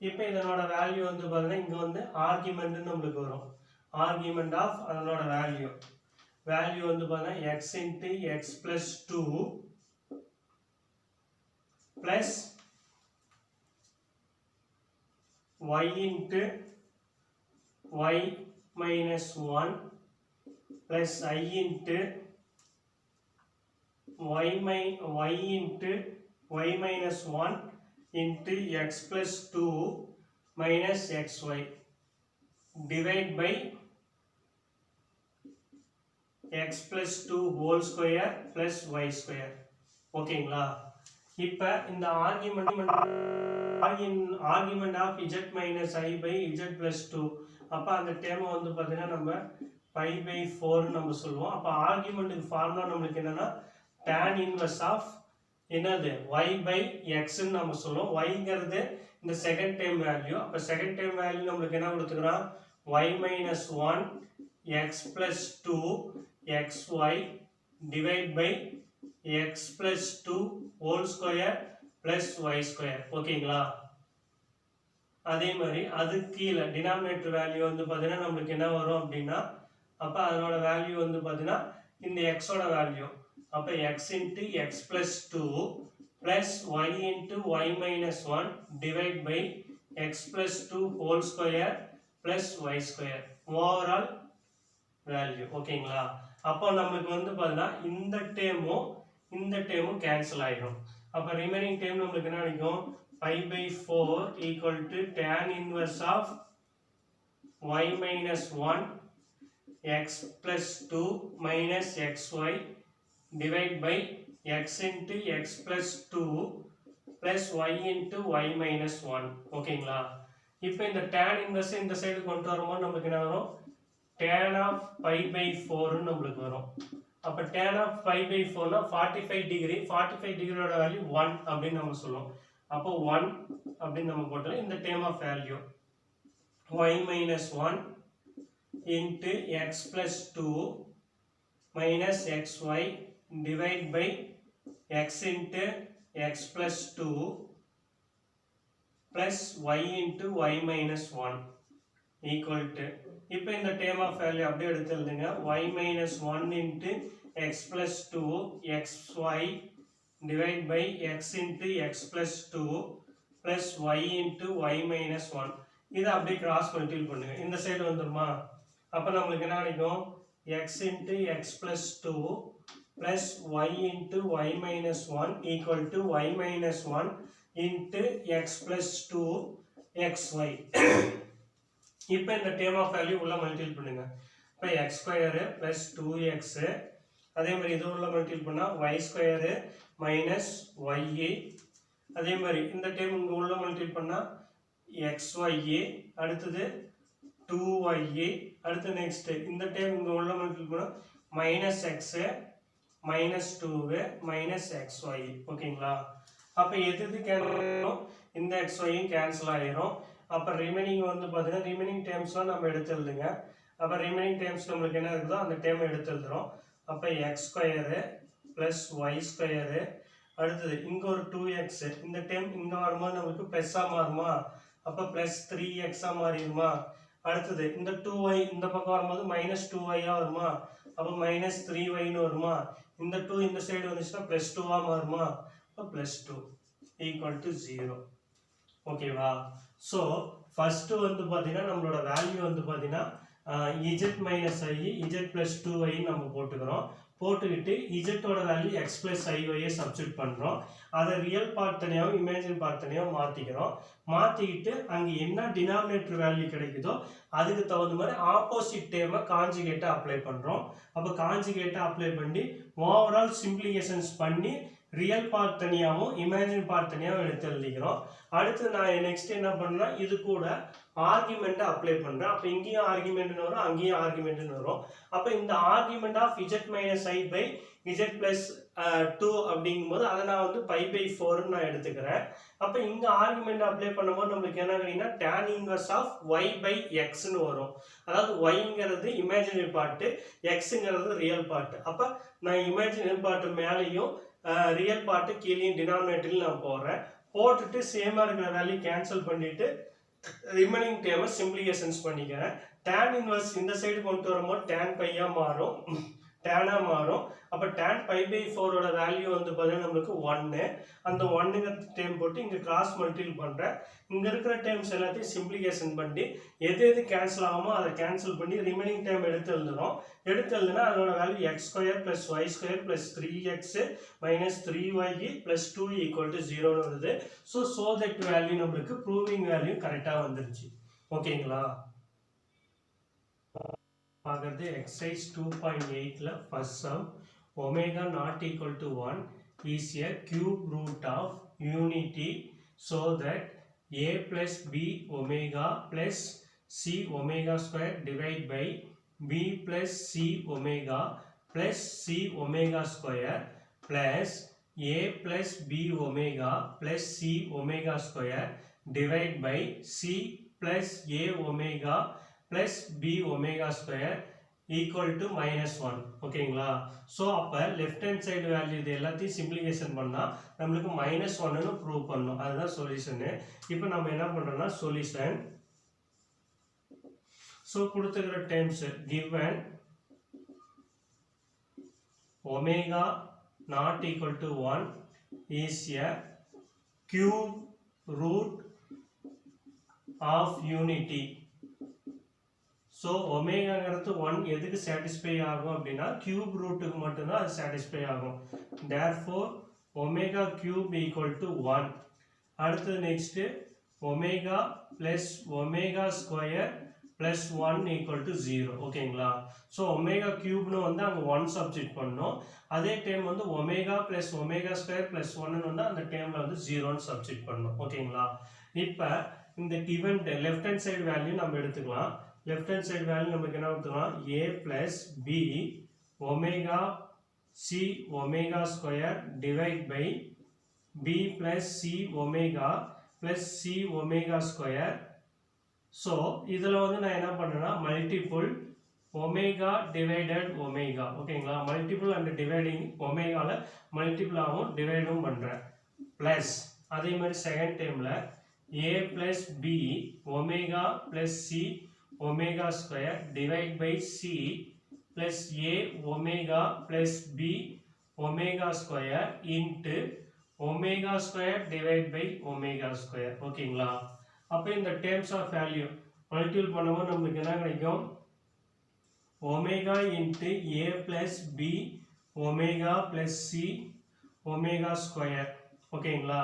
இப்போ இதனோட வேல்யூ வந்து பார்த்தீங்கன்னா இங்கே வந்து ஆர்குமெண்ட்னு நம்மளுக்கு வரும். ஆர்குமெண்ட் ஆஃப் அதனோட வேல்யூ வந்து பார்த்தீங்கன்னா X into x plus 2 plus y into y minus 1 plus I into y into y minus 1 into x plus 2 minus xy divide by x plus 2 whole square plus y square ஓகேங்களா. இப்போ இந்த argument of z minus i by z plus 2 அப்போ அந்த டேமை வந்து பார்த்தீங்கன்னா நம்ம பை பை 4 நம்ம சொல்லுவோம். அப்போ ஆர்குமெண்ட்டுக்கு ஃபார்முலா நம்மளுக்கு என்னன்னா tan இன்வர்ஸ் ஆஃப் என்னது y பை எக்ஸ்ன்னு நம்ம சொல்லுவோம். yங்கிறது இந்த செகண்ட் டைம் வேல்யூ. அப்போ செகண்ட் டைம் வேல்யூ நம்மளுக்கு என்ன கொடுத்துக்கிறோம் y minus 1 x plus 2 xy divide by x plus 2 whole square plus y square ஓகேங்களா. அதே மாதிரி அது கீழே டினாமினேட்டர் வேல்யூ வந்து பார்த்தீங்கன்னா நம்மளுக்கு என்ன வரும் அப்படின்னா அப்போ அதனோட வேல்யூ வந்து பார்த்தீங்கன்னா இந்த எக்ஸோட வேல்யூ அப்போ x into x plus 2 plus y into y minus 1 divide by x plus 2 whole square plus y square overall value. ஓகேங்களா? அப்போ நமக்கு வந்து பார்த்தீங்கன்னா இந்த டேமும் கேன்சல் ஆகிடும். அப்போ ரிமைனிங் டேம் நம்மளுக்கு என்ன கிடைக்கும்? 5/4 equal to tan inverse of y minus 1 x plus 2 minus xy divide by x into x plus 2 plus y into y minus 1. ஓகேங்களா? இப்போ இந்த tan inverse இந்த சைடு கொண்டு வரும்போது நமக்கு என்ன வரும்? tan of pi/4 நம்மளுக்கு வரும். அப்ப tan of pi/4 னா 45 டிகிரி. 45 டிகிரியோட வேல்யூ 1 அப்படின்னு நம்ம சொல்லுவோம். அப்போ 1 அப்படின்னு நம்ம போட்டோம். இந்த term of value y minus 1 into x plus 2 minus xy divide by x into x plus 2 plus y into y minus 1 equal to, இப்போ இந்த டேர்ம் ஆஃப் வேல்யூ அப்படியே எடுத்து எழுதுங்க. y minus 1 into x plus 2 xy divide by x into x plus 2 plus y into y minus 1. இதை அப்படியே கிராஸ் மல்டிபிள் பண்ணுங்க. இந்த சைடு வந்துருமா? அப்போ நம்மளுக்கு என்ன கிடைக்கும்? x into x plus 2 plus y into y minus 1 equal to y minus 1 into x plus 2 xy. இப்போ இந்த டேர்ம் ஆஃப் வேல்யூ உள்ள மல்டிபிள் பண்ணுங்க. இப்போ x ஸ்கொயர் plus 2x, அதே மாதிரி இது உள்ள மல்டிபிள் பண்ணா y ஸ்கொயர் minus y, அதே மாதிரி இந்த டேர்ம் இங்க உள்ள மல்டிபிள் பண்ணா xy, அடுத்தது 2y, அடுத்து நெக்ஸ்ட் இந்த டேர்ம் இங்க உள்ள மல்டிபிள் பண்ணா minus x minus 2 minus xy. ஓகேங்களா? அப்ப எது கேன்சல் ஆகும்? இந்த xy கேன்சல் ஆயிரும். அப்ப ரிமைனிங் வந்து பாத்தீங்கன்னா ரிமைனிங் டேர்ம்ஸ்லாம் நம்ம எடுத்து எழுதுங்க. அப்ப ரிமைனிங் டேர்ம்ஸ் நம்மளுக்கு என்ன இருக்குதோ அந்த டேர்ம் எடுத்து எழுதுறோம். அப்ப x square plus y square, அடுத்தது இங்க ஒரு 2x, இந்த டேர்ம் இங்க வரும்போது நமக்கு பிளஸ்ஸா மாறுமா? அப்ப பிளஸ் 3x மாறிடுமா? அடுத்தது இந்த 2y இந்த பக்கம் வரும்போது மைனஸ் 2y வருமா? அப்ப மைனஸ் 3y வருமா? இந்த 2 இந்த சைடு வந்துச்சுன்னா பிளஸ் 2 மாறுமா? அப்ப பிளஸ் 2 ஈக்குவல் டு 0. ஓகேவா? ஸோ ஃபர்ஸ்ட் வந்து பார்த்தீங்கன்னா நம்மளோட வேல்யூ வந்து பார்த்தீங்கன்னா z minus i z plus 2y நம்ம போட்டுக்கிறோம். போட்டுக்கிட்டு z-ஓட value x plus iy substitute பண்ணுறோம். அதை ரியல் பார்ட் தனியாகவும் இமேஜின் பார்ட் தனியாகவும் மாற்றிக்கிறோம். மாற்றிக்கிட்டு அங்கே என்ன டினாமினேட்டர் வேல்யூ கிடைக்குதோ அதுக்கு தகுந்த மாதிரி ஆப்போசிட் டேர்மை காஞ்சுகேட்டாக அப்ளை பண்ணுறோம். அப்போ காஞ்சுகேட்டாக அப்ளை பண்ணி ஓவரால் சிம்பிளிகேஷன்ஸ் பண்ணி ரியல் பார்ட் தனியாகவும் இமேஜின் பார்ட் தனியாகவும் எடுத்து எழுதிக்கிறோம். அடுத்து நான் நெக்ஸ்ட் என்ன பண்ணேன்னா இது கூட ஆர்குமெண்ட்டை அப்ளை பண்ணுறேன். அப்போ இங்கேயும் ஆர்குமெண்ட்னு வரும், அங்கேயும் ஆர்குமெண்ட்னு வரும். அப்போ இந்த argument of z minus i by z plus 2 அப்படிங்கும்போது அதை நான் வந்து pi/4 நான் எடுத்துக்கிறேன். அப்போ இங்கே ஆர்குமெண்ட் அப்ளை பண்ணும்போது நம்மளுக்கு என்ன கிடைக்குன்னா tan inverse of y by xன்னு வரும். அதாவது yங்கிறது இமேஜினரி பார்ட்டு, xங்கிறது ரியல் பார்ட்டு. அப்போ நான் இமேஜினரி பார்ட்டு மேலேயும் ரியல் பார்ட்டு கீழேயும் டினாமினேட்டரில் நான் போடுறேன். போட்டுட்டு சேமாக இருக்கிற வேல்யூ கேன்சல் பண்ணிட்டு ரிமைனிங் டேர்மை சிம்பிளிகேஷன்ஸ் பண்ணிக்கிறேன். tan இன்வர்ஸ் இந்த சைடு கொண்டு வரும்போது tan பையா மாறும், டேனா மாறும். அப்போ tan pi/4ஓட வேல்யூ வந்து பார்த்தீங்கன்னா நம்மளுக்கு 1. அந்த 1ங்கிற டேர்ம் போட்டு இங்கே கிராஸ் மல்டிபிள் பண்ணுறேன். இங்கே இருக்கிற டேர்ம்ஸ் எல்லாத்தையும் சிம்பிளிகேஷன் பண்ணி எது கேன்சல் ஆகுமோ அதை கேன்சல் பண்ணி ரிமைனிங் டேர்ம் எடுத்து எழுதுறோம். எடுத்து எழுதுனா அதோட value x square plus y square plus 3x minus 3y plus 2 equal to 0ன்னு வருது. ஸோ தட் வேல்யூ நம்மளுக்கு ப்ரூவிங் வேல்யூ கரெக்டாக வந்துருச்சு. ஓகேங்களா? பார்க்குறது எக்ஸசைஸ் 2.8ல first sum omega not equal to 1 is a cube root of unity so that a plus b omega plus c omega square divide by b plus c omega plus c omega square plus a plus b omega plus c omega square divide by c plus a omega plus b omega square equal to minus 1. ஓகேங்களா? ஸோ அப்போ லெஃப்ட் ஹேண்ட் சைடு வேல்யூ இது எல்லாத்தையும் சிம்பிளிகேஷன் பண்ணால் நம்மளுக்கு மைனஸ் 1ன்னு ப்ரூவ் பண்ணணும். அதுதான் சொல்யூஷனு. இப்போ நம்ம என்ன பண்ணுறோம்னா சொல்யூஷன். ஸோ கொடுத்துக்கிற terms given omega not equal to 1 is a cube root of unity. So ஒமேகாங்கிறது 1 எதுக்கு சாட்டிஸ்ஃபை ஆகும் அப்படின்னா கியூப் ரூட்டுக்கு மட்டும்தான் அது சாட்டிஸ்ஃபை ஆகும். Therefore omega cube equal to 1. அடுத்தது next omega plus omega square plus 1 equal to 0. ஓகேங்களா? ஸோ ஒமேகா கியூப்னு வந்து அங்கே 1 சப்ஸ்டிட் பண்ணோம். அதே டைம் வந்து omega plus omega square plus 1 வந்து அந்த டைமில் வந்து 0ன்னு சப்ஸ்டிட் பண்ணோம். ஓகேங்களா? இப்போ இந்த given left hand side value நம்ம எடுத்துக்கலாம். லெஃப்ட் ஹேண்ட் சைடு வேல்யூ நமக்கு என்ன எடுத்துக்கலாம்? a plus b omega c omega square divide by b plus c omega plus c omega square. So இதில் வந்து நான் என்ன பண்ணேன்னா மல்டிபிள் ஒமேகா டிவைடட் ஒமேகா. ஓகேங்களா? மல்டிபிள் அண்ட் டிவைடிங் ஒமேகாவில் மல்டிபிளாகவும் டிவைடும் பண்ணுறேன். ப்ளஸ் அதே மாதிரி செகண்ட் டைமில் a plus b omega plus c omega square divide by c plus a omega plus b omega square into omega square divide by omega square. ஓகேங்களா? அப்போ இந்த டேர்ம்ஸ் ஆஃப் வேல்யூ மல்டிபிள் பண்ணும்போது நமக்கு என்ன கிடைக்கும்? Omega into a plus b omega plus c omega square. ஓகேங்களா?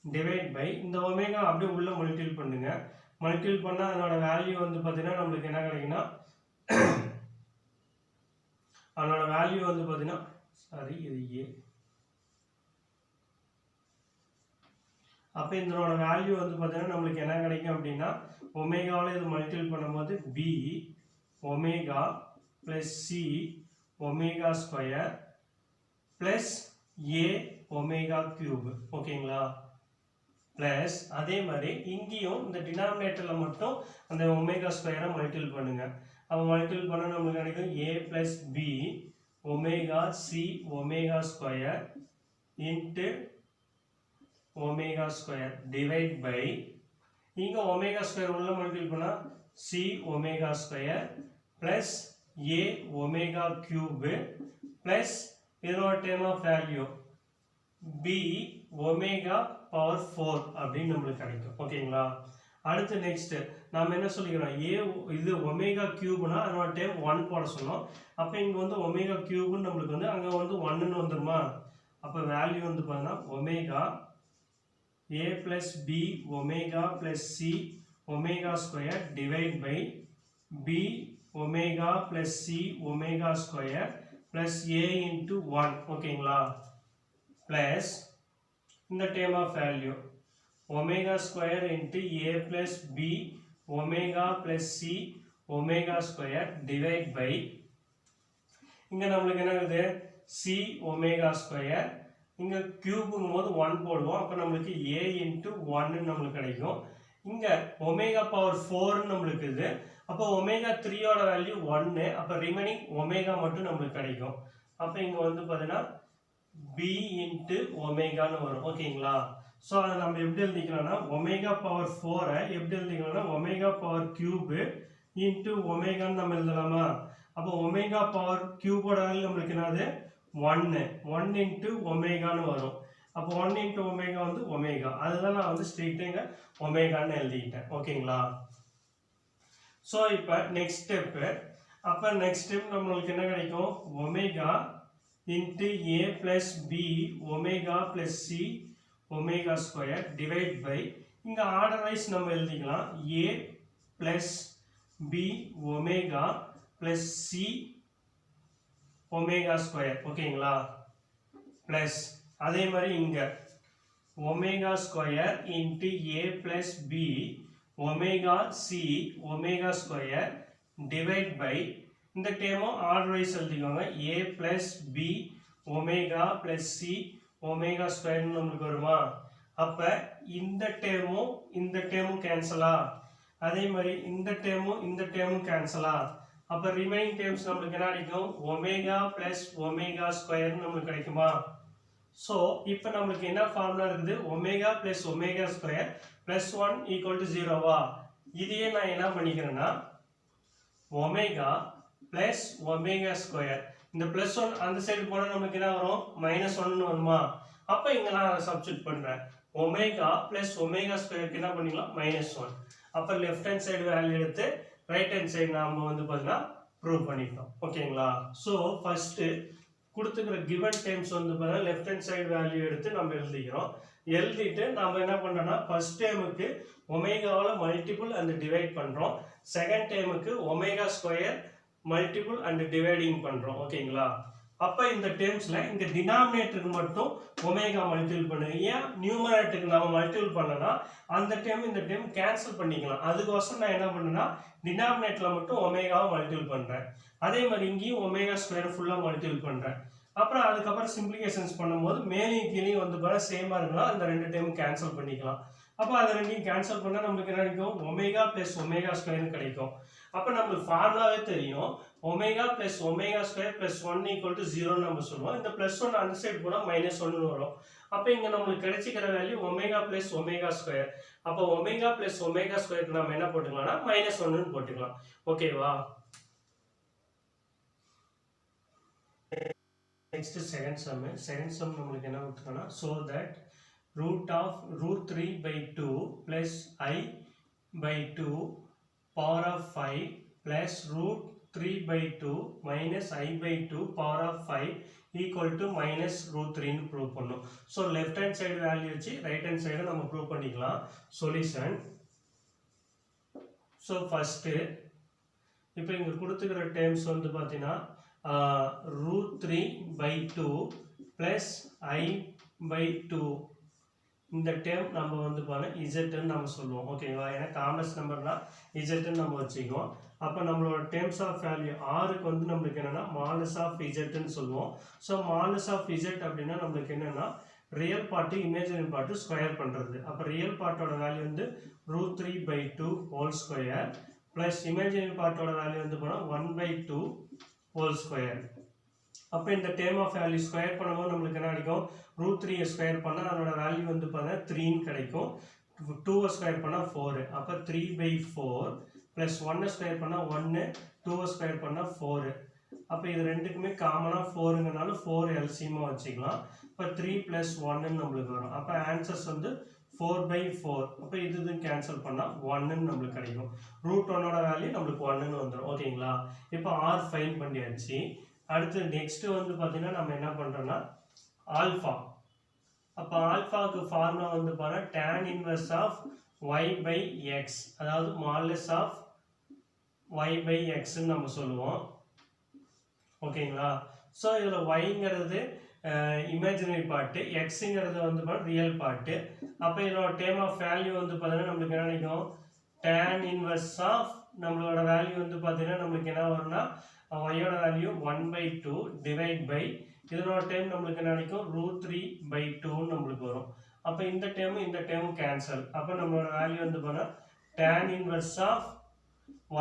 டிவைட் பை இந்த ஒமேகா அப்படியே உள்ள மல்டிபிள் பண்ணுங்க. மல்டிபிள் பண்ணால் அதனோட வேல்யூ வந்து பார்த்தீங்கன்னா நம்மளுக்கு என்ன கிடைக்குன்னா அதனோட வேல்யூ வந்து பார்த்தீங்கன்னா சாரி இது a. அப்போ இதனோட வேல்யூ வந்து பார்த்தீங்கன்னா நம்மளுக்கு என்ன கிடைக்கும் அப்படின்னா ஒமேகாவில் இது மல்டிபிள் பண்ணும்போது b omega plus c omega square plus a omega cube. ஓகேங்களா? ப்ளஸ் அதே மாதிரி இங்கேயும் இந்த டினாமினேட்டரில் மட்டும் அந்த ஒமேகா ஸ்கொயரை மல்டிபிள் பண்ணுங்க. அப்போ மல்டிபிள் பண்ணால் நம்மளுக்கு கிடைக்கும் a plus b omega c omega square into omega square divide by இங்கே ஒமேகா ஸ்கொயர் உள்ள மல்டிபிள் பண்ணால் c omega square plus a omega cube plus இதனோட term of value b omega power 4 அப்படின்னு நம்மளுக்கு கிடைக்கும். ஓகேங்களா? அடுத்து நெக்ஸ்ட் நம்ம என்ன சொல்லிக்கிறோம்? a இது ஒமேகா கியூப்னா அதனோட டைம் 1 போட சொன்னோம். அப்போ இங்கே வந்து ஒமேகா கியூப்னு நம்மளுக்கு வந்து அங்கே வந்து 1ன்னு வந்துருமா? அப்போ வேல்யூ வந்து பார்த்தீங்கன்னா omega a plus b omega plus c omega square divide by b omega plus c omega square plus a into 1. ஓகேங்களா? ப்ளஸ் இந்த term of value omega square into a plus b omega plus c omega square divide by இங்கே நம்மளுக்கு என்ன இருக்குது? c ஒமேகா ஸ்கொயர் இங்கே கியூபுங்கும் போது 1 போடுவோம். அப்போ நம்மளுக்கு a இன்ட்டு 1 நம்மளுக்கு கிடைக்கும். இங்கே ஒமேகா பவர் 4 நம்மளுக்கு இது. அப்போ ஒமேகா 3யோட வேல்யூ 1. அப்போ ரிமைனிங் ஒமேகா மட்டும் நம்மளுக்கு கிடைக்கும். அப்போ இங்கே வந்து பார்த்தீங்கன்னா b இன்ட்டு ஒமேகான்னு வரும். ஓகேங்களா? ஸோ அதை நம்ம எப்படி எழுதிக்கலாம்னா ஒமேகா பவர் 4 எப்படி எழுதிக்கலாம்னா ஒமேகா பவர் கியூபு இன்ட்டு ஒமேகான்னு நம்ம எழுதலாமா? அப்போ ஒமேகா பவர் கியூபோட வேல்யூ நம்மளுக்கு என்னது? 1 இன்ட்டு ஒமேகான்னு வரும். அப்போ 1 இன்ட்டு ஒமேகா வந்து ஒமேகா. அதுதான் நான் வந்து ஸ்ட்ரெயிட்டாக ஒமேகான்னு எழுதிக்கிட்டேன். ஓகேங்களா? ஸோ இப்போ நெக்ஸ்ட் ஸ்டெப்பு அப்போ நெக்ஸ்ட் ஸ்டெப் நம்மளுக்கு என்ன கிடைக்கும்? Omega into a plus b omega plus c omega square divide by இங்க order wise நம்ம எழுதிக்கலாம் a plus b omega plus c omega square. ஓகேங்களா? plus அதே மாதிரி இங்க omega square into a plus b omega c omega square divide by இந்த டேர்மும் ஆர்டர் வைஸ் எழுதிக்கோங்க. a plus b omega plus c omega ஸ்கொயர்னு நம்மளுக்கு வருமா? அப்போ இந்த டேர்மும் கேன்சலா? அதே மாதிரி இந்த டேர்மும் கேன்சலா? அப்போ ரிமைனிங் டேர்ம்ஸ் நம்மளுக்கு என்ன கிடைக்கும்? ஒமேகா plus ஒமேகா ஸ்கொயர்னு நம்மளுக்கு கிடைக்குமா? ஸோ இப்போ நம்மளுக்கு என்ன ஃபார்முலா இருக்குது? Omega plus omega square plus 1 equal to 0வா? இதையே நான் என்ன பண்ணிக்கிறேன்னா ஒமேகா பிளஸ் ஒமேகா ஸ்கொயர் இந்த பிளஸ் 1 அந்த சைடு போனால் நமக்கு என்ன வரும்? -1 வருமா? அப்போ இங்கே நான் அதை சப்ஸ்டிட் பண்ணுறேன். ஒமேகா பிளஸ் ஒமேகா ஸ்கொயருக்கு என்ன பண்ணிக்கலாம்? -1. அப்போ லெஃப்ட் ஹேண்ட் சைடு வேல்யூ எடுத்து ரைட் ஹேண்ட் சைடு நாம வந்து பார்த்தீங்கன்னா ப்ரூவ் பண்ணிட்டோம். ஓகேங்களா? ஸோ ஃபர்ஸ்ட் கொடுத்துக்கிற கிவன் டைம்ஸ் வந்து பார்த்தீங்கன்னா லெஃப்ட் ஹேண்ட் சைடு வேல்யூ எடுத்து நம்ம எழுதிக்கிறோம். எழுதிட்டு நம்ம என்ன பண்றோம்னா ஃபர்ஸ்ட் டைமுக்கு ஒமேகாவில் மல்டிபிள் அண்ட் டிவைட் பண்றோம். செகண்ட் டைமுக்கு omega square multiple and dividing பண்றோம். ஓகேங்களா? அப்ப இந்த டேர்ம்ஸ்ல இந்த டினாமினேட்டருக்கு மட்டும் ஒமேகா மல்டிபிள் பண்ணுங்க. ஏன் நியூமரேட்டருக்கு நம்ம மல்டிபிள் பண்ணனா அந்த டேர்ம் இந்த டேர்ம் கேன்சல் பண்ணிக்கலாம். அதுக்கோசரம் நான் என்ன பண்ணேன்னா டினாமினேட்டர்ல மட்டும் ஒமேகாவை மல்டிபிள் பண்றேன். அதே மாதிரி இங்கேயும் ஒமேகா ஸ்கொயர் ஃபுல்லா மல்டிபிள் பண்றேன். அப்புறம் அதுக்கப்புறம் சிம்பிளிகேஷன்ஸ் பண்ணும்போது மேலையும் கீழையும் வந்து பாரு சேமா இருக்கலாம். அந்த ரெண்டு டேர்ம் கேன்சல் பண்ணிக்கலாம். அப்போ அதை ரெண்டையும் கேன்சல் பண்ணா நமக்கு என்ன கிடைக்கும்? ஒமேகா பிளஸ் ஒமேகா ஸ்கொயர் கிடைக்கும். அப்போ நம்மளுக்கு ஃபார்முலாவே தெரியும். Omega plus omega square plus 1 equal to 0 நம்ம சொல்லுவோம். இந்த பிளஸ் 1 அந்த சைடு போனா -1 வரும். அப்போ இங்க நம்மளுக்கு கிடைச்சிக்கிற value omega plus omega square. அப்போ ஒமேகா பிளஸ் ஒமேகா ஸ்கொயருக்கு நம்ம என்ன போட்டுக்கலாம்னா -1 போட்டுக்கலாம். ஓகேவா? நெக்ஸ்ட் செகண்ட் சம் நம்மளுக்கு என்ன கொடுத்துருக்கோம்னா so that √3/2 plus I by 2 power of 5 plus √3/2 minus I by 2 power of 5 equal to -√3 ன்னு ப்ரூவ் பண்ணும். So left hand side value வச்சு ரைட் ஹேண்ட் சைடு நம்ம ப்ரூவ் பண்ணிக்கலாம். சொல்யூஷன். ஸோ ஃபர்ஸ்ட் இப்போ இங்க கொடுத்துக்கிற டேர்ம்ஸ் வந்து பார்த்தீங்கன்னா √3/2 plus I by 2 இந்த டேர்ம் நம்ம வந்து பாருங்க z ன்னு நம்ம சொல்லுவோம். ஓகேவா? ஏன்னா காம்ப்ளெக்ஸ் நம்பர்னா z ன்னு நம்ம வச்சுக்குவோம். அப்போ நம்மளோட டேர்ம்ஸ் ஆஃப் வேல்யூ r-க்கு வந்து நம்மளுக்கு என்னன்னா மாலஸ் ஆஃப் z ன்னு சொல்லுவோம். ஸோ மாலஸ் ஆஃப் z அப்படின்னா நம்மளுக்கு என்னன்னா real part imaginary part square பண்றது. அப்போ ரியல் பார்ட்டோட வேல்யூ வந்து √3/2 ஹோல் ஸ்கொயர் பிளஸ் இமேஜினரி பார்ட்டோட வேல்யூ வந்து போனா 1/2 ஹோல் ஸ்கொயர். அப்போ இந்த டேர்ம் ஆஃப் வேல்யூ ஸ்கொயர் பண்ணும்போது நம்மளுக்கு என்ன கிடைக்கும்? √3 ஸ்கொயர் பண்ணால் அதோட வேல்யூ வந்து பார்த்தா 3 கிடைக்கும். 2 ஸ்கொயர் பண்ணால் 4. அப்போ 3/4 ப்ளஸ் 1 ஸ்கொயர் பண்ணால் 1, 2 ஸ்கொயர் பண்ணால் 4. அப்போ இது ரெண்டுக்குமே காமனாக 4ங்கனால 4 எல்சியமாக வச்சுக்கலாம். இப்போ 3 + 1 நம்மளுக்கு வரும். அப்போ ஆன்சர்ஸ் வந்து 4/4. அப்போ இது கேன்சல் பண்ணால் 1 நம்மளுக்கு கிடைக்கும். √1ஓட வேல்யூ நம்மளுக்கு 1 வந்துடும். ஓகேங்களா? இப்போ ஆர் ஃபைன் பண்ணியாச்சு. அடுத்து நெக்ஸ்ட் வந்து பார்த்தீங்கன்னா நம்ம என்ன பண்ணுறோம்னா ஆல்ஃபா. அப்போ ஆல்ஃபாவுக்கு ஃபார்முலா வந்து பார்த்தா tan இன்வெர்ஸ் ஆஃப் y/x, அதாவது மாலஸ் ஆஃப் y/xன்னு நம்ம சொல்லுவோம். ஓகேங்களா? ஸோ இதில் yங்கிறது இமேஜினரி பார்ட்டு, எக்ஸுங்கிறது வந்து பார்த்தா ரியல் பார்ட்டு. அப்போ இதோட டேர்ம் ஆஃப் வேல்யூ வந்து பார்த்தீங்கன்னா நம்மளுக்கு என்ன கிடைக்கும்? tan இன்வெர்ஸ் ஆஃப் நம்மளோட வேல்யூ வந்து பார்த்தீங்கன்னா நம்மளுக்கு என்ன வரும்னா y-ஓட வேல்யூ 1/2 டிவைட் பை இதனோட டைம் நம்மளுக்கு என்ன கிடைக்கும்? √3/2 நம்மளுக்கு வரும். அப்போ இந்த டைம் கேன்சல். அப்போ நம்மளோட வேல்யூ வந்து பார்த்தா tan இன்வெர்ஸ் ஆஃப்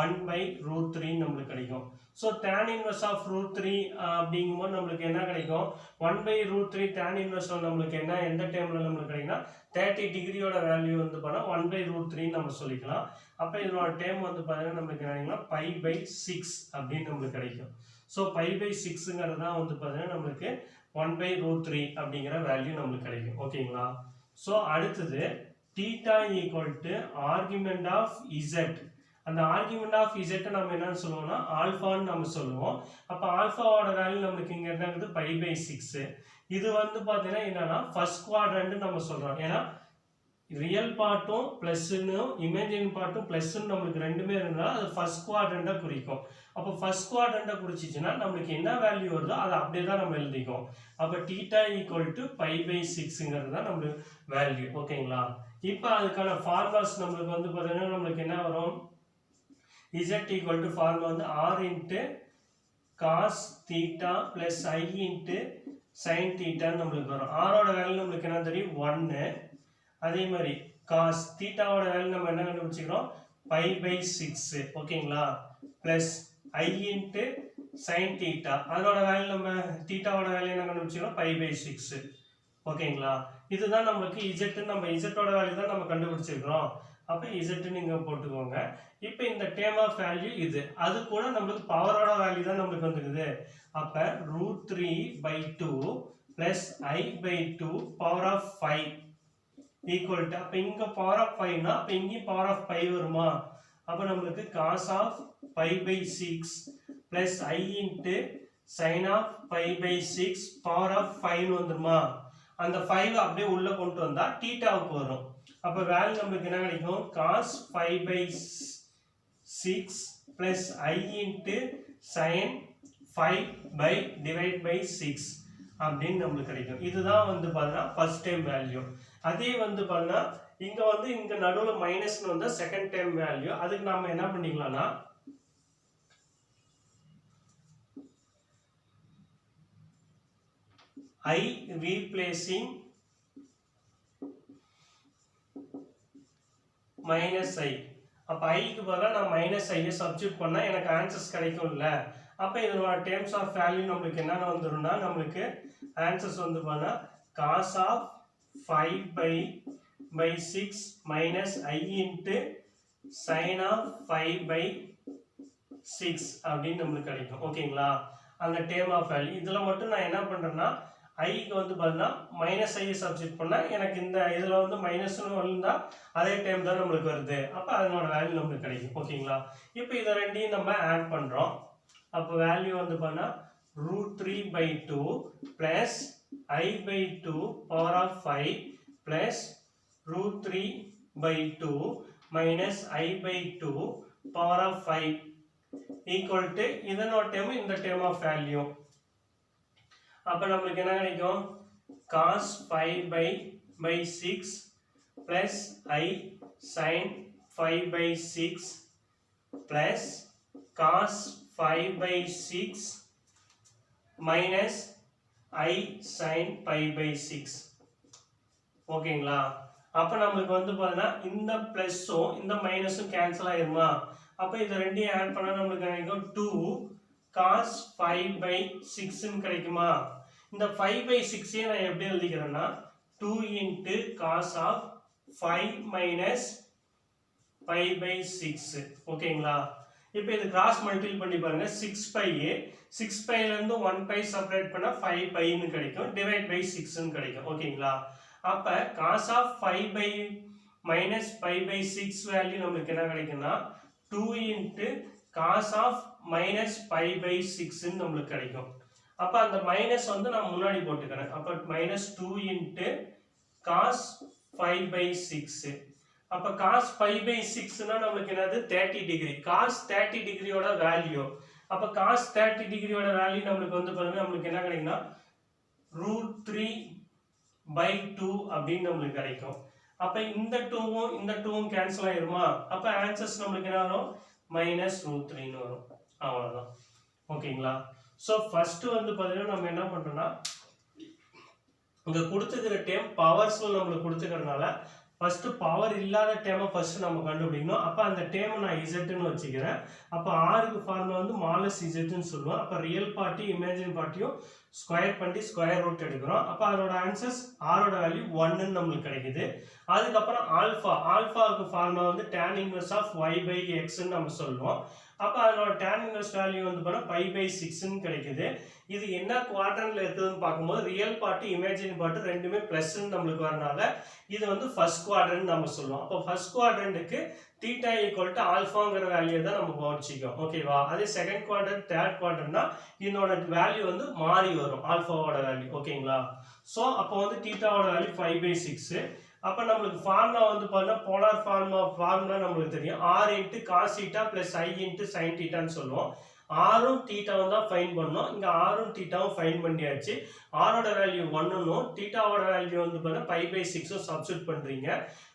1/√3 நம்மளுக்கு கிடைக்கும். ஸோ tan இன்வெர்ஸ் ஆஃப் √3 அப்படிங்கும்போது நம்மளுக்கு என்ன கிடைக்கும்? 1/√3 tan இன்வெர்ஸ் நம்மளுக்கு என்ன எந்த டைம்ல நம்மளுக்கு கிடைக்கும்னா 30 டிகிரியோட வேல்யூ வந்து பார்த்தா 1/√3 நம்ம சொல்லிக்கலாம். அப்போ இதனோட டைம் வந்து பார்த்தீங்கன்னா நம்மளுக்கு கிடைக்கும்னா π/6 அப்படின்னு நம்மளுக்கு கிடைக்கும். ஸோ π/6ங்கிறது தான் வந்து பார்த்தீங்கன்னா நம்மளுக்கு 1/√3 அப்படிங்கிற வேல்யூ நம்மளுக்கு கிடைக்கும். ஓகேங்களா? ஸோ அடுத்தது θ ஈக்குவல் ஆர்குமெண்ட் ஆஃப் z. அந்த ஆர்குமெண்ட் ஆஃப் z நம்ம என்னன்னு சொல்லுவோம்னா ஆல்ஃபான்னு நம்ம சொல்லுவோம். அப்போ ஆல்ஃபாவோட வேல்யூ நம்மளுக்கு இங்க என்னது π/6. இது வந்து பார்த்தீங்கன்னா என்னன்னா ஃபர்ஸ்ட் குவாட்ரண்ட் நம்ம சொல்றோம். ஏன்னா ரியல் பார்ட்டும் பிளஸ்னும் இமேஜினரி பார்ட்டும் பிளஸ்ன்னு நம்மளுக்கு ரெண்டுமே இருந்தாலும் அது ஃபர்ஸ்ட் குவாட்ரண்டா குறிக்கும். அப்போ ஃபர்ஸ்ட் குவாட்ரண்டா குறிச்சிச்சுன்னா நம்மளுக்கு என்ன வேல்யூ வருதோ அதை அப்படியே தான் நம்ம எழுதிக்கும். அப்போ θ ஈக்குவல் டு π/6ங்கிறது தான் நம்மளுக்கு வேல்யூ. ஓகேங்களா? இப்போ அதுக்கான ஃபார்முலாஸ் நம்மளுக்கு வந்து பார்த்தீங்கன்னா நம்மளுக்கு என்ன வரும்? z ஈக்குவல் டு ஃபார்முலா வந்து r into cos theta plus I into sine தீட்டான்னு நம்மளுக்கு வரும். ஆரோட வேல்யூ நம்மளுக்கு என்ன தெரியும்? 1. அதே மாதிரி காஸ் தீட்டாவோட வேல்யூ நம்ம என்ன கண்டுபிடிச்சிக்கிறோம்? π/6. ஓகேங்களா? Plus I into sine theta, அதோட வேல்யூ நம்ம தீட்டாவோட வேல்யூ என்ன கண்டுபிடிச்சிக்கிறோம்? π/6. ஓகேங்களா? இதுதான் நம்மளுக்கு z. நம்ம z-ஓட வேல்யூ தான் நம்ம கண்டுபிடிச்சிருக்கிறோம். அப்போ z நீங்க போட்டுக்கோங்க. இப்போ இந்த டேர்ம் ஆஃப் வேல்யூ இது, அது கூட நம்மளுக்கு பவரோட வேல்யூ தான் நம்மளுக்கு வந்துருக்குது. அப்போ √3/2 plus I/2 power of 5 equal to, அப்போ இங்க power of 5னா அப்போ இங்கேயும் power of 5 வருமா? அப்போ நம்மளுக்கு cos of pi by 6 plus I into sin of pi by 6 power of 5 வந்துருமா? அந்த 5 அப்படியே உள்ள கொண்டு வந்தா தீட்டாவுக்கு வரும். அப்போ வேல்யூ நமக்கு என்ன கிடைக்கும்? cos pi by 6 plus I into sin 5 by divide by 6 அப்படின்னு நம்மளுக்கு கிடைக்கும். இதுதான் வந்து பார்த்தா ஃபர்ஸ்ட் டைம் வேல்யூ. அதே வந்து பார்த்தா இங்க நடுவுல மைனஸ்னு வந்தா செகண்ட் டைம் வேல்யூ. அதுக்கு நாம என்ன பண்ணிக்கலாம்னா I replacing minus I. அப்ப I க்கு பதிலா நான் minus I சப்ஸ்டிட்யூட் பண்ணா எனக்கு ஆன்சர்ஸ் கிடைக்கும்ல. அப்ப இதோட டேர்ம்ஸ் ஆஃப் வேல்யூ நமக்கு என்ன வந்துரும்னா நமக்கு ஆன்சர்ஸ் வந்து பண்ணா cos of 5 by 6 minus I into sin of 5 by 6 அப்படின்னு நமக்கு கிடைக்கும். ஓகேங்களா? அந்த டேர்ம் ஆஃப் வேல்யூ இதுல மட்டும் நான் என்ன பண்றேன்னா I க்கு வந்து பார்த்தா மைனஸ் ஐ சப்ஸ்டிட்யூட் பண்ணா எனக்கு இந்த இதுல வந்து மைனஸ்னு வந்தா அதே டைம் தான் நமக்கு வருது. அப்ப அதனோட வேல்யூ நமக்கு கிடைக்கும். ஓகேங்களா? இப்போ இத ரெண்டையும் நம்ம ஆட் பண்றோம். அப்ப வேல்யூ வந்து பார்த்தா √3/2 plus I by 2 power of 5 plus √3/2 minus I by 2 power of 5 equal to இதனோட டேர்ம் இந்த டேர்ம் ஆஃப் வேல்யூ. அப்ப நமக்கு என்ன கிடைக்கும்? cos 5 by 6 plus I sin 5 by 6 plus cos 5 by 6 minus I sin 5 by 6. ஓகேங்களா? அப்ப நமக்கு வந்து பார்த்தா இந்த பிளஸும் இந்த மைனஸும் கேன்சல் ஆயிருமா? அப்ப இது ரெண்டையும் ஆட் பண்ணா நமக்கு கிடைக்கும் 2 cos 5 by 6 ன்னு கிடைக்குமா? இந்த 5 by 6 நான் எப்படி எழுதிக்கிறேன்னா 2 into cos of 5 minus 5 by 6. ஓகேங்களா? இப்போ இது கிராஸ் மல்டிபிள் பண்ணி பாருங்க 6 pi 6 pi ல இருந்து 1 pi செப்பரேட் பண்ணா 5 pi ன்னு கிடைக்கும் டிவைட் by 6 ன்னு கிடைக்கும். ஓகேங்களா? அப்ப cos of 5 by minus 5 by 6 value நமக்கு என்ன கிடைக்கும்னா 2 into cos of minus 5 by 6 ன்னு நமக்கு கிடைக்கும். அப்ப அந்த மைனஸ் வந்து நான் முன்னாடி போட்டுக்கிறேன். அப்ப minus 2 into cos 5 by 6. அப்ப cos 5 by 6 னா நமக்கு என்னது 30 டிகிரி. cos 30 டிகிரியோட வேல்யூ. அப்ப cos 30 டிகிரியோட வேல்யூ நமக்கு வந்து பாருங்க நமக்கு என்ன கிடைக்கும்னா √3/2 அப்படின்னு நமக்கு கிடைக்கும். அப்ப இந்த 2வும் இந்த 2வும் கேன்சல் ஆயிருமா? அப்ப ஆன்சர்ஸ் நமக்கு என்ன வரும்? -√3 ன்னு வரும். அவ்வளவுதான். ஓகேங்களா? சோ ஃபர்ஸ்ட் வந்து பாத்தீங்கன்னா நம்ம என்ன பண்றோம்னா இங்க கொடுத்துக்கிற டேர்ம் பவர்ஸ்ல நமக்கு கொடுத்துக்கிறனால ஃபர்ஸ்ட் பவர் இல்லாத டேர்மை ஃபர்ஸ்ட் நம்ம கண்டுபிடிக்கணும். அப்ப அந்த டேர்மை நான் z ன்னு வச்சுக்கிறேன். அப்ப r க்கு ஃபார்முலா வந்து -z ன்னு சொல்லுவோம். அப்ப ரியல் பார்ட்டி இமேஜினரி பார்ட்டியும் ஸ்கொயர் பண்ணி ஸ்கொயர் ரூட் எடுக்கிறோம். அப்ப அதோட ஆன்சர்ஸ் r ஓட வேல்யூ 1 ன்னு நமக்கு கிடைக்குது. அதுக்கு அப்புறம் ஆல்பாவுக்கு ஃபார்முலா வந்து tan inverse of y by x ன்னு நம்ம சொல்லுவோம். அப்ப அதோட tan inverse வேல்யூ வந்து பார்த்தா pi by 6 ன்னு கிடைக்குது. இது என்ன குவாட்ரண்ட்ல இருக்குதுன்னு பார்க்கும்போது ரியல் பார்ட் இமேஜினரி பார்ட் ரெண்டுமே பிளஸ் ன்னு நமக்கு வரனால இது வந்து ஃபர்ஸ்ட் குவாட்ரண்ட் நம்ம சொல்லுவோம். அப்ப ஃபர்ஸ்ட் குவாட்ரண்ட்க்கு θ = ஆல்பாங்கற வேல்யூ தான் நம்ம வச்சிருக்கோம். ஓகேவா? அதே செகண்ட் குவாட்ரண்ட் தேர்ட் குவாட்ரண்ட்னா இதோட வேல்யூ வந்து மாறி வரும் ஆல்பாவோட வேல்யூ. ஓகேங்களா? சோ அப்ப வந்து θ ஓட வேல்யூ 5 by 6. அப்ப நமக்கு ஃபார்முலா வந்து பாருங்க போலார் ஃபார்முலா நமக்கு தெரியும். r * cos θ + I * sin θ ன்னு சொல்லுவோம். r உம் θ வும் தான் ஃபைண்ட் பண்ணோம். இங்க r உம் θ வும் ஃபைண்ட் பண்ணியாச்சு. r ஓட வேல்யூ 1 னும் θ ஓட வேல்யூ வந்து பாருங்க pi by 6 உம் சப்ஸ்டிட்யூட் பண்றீங்க.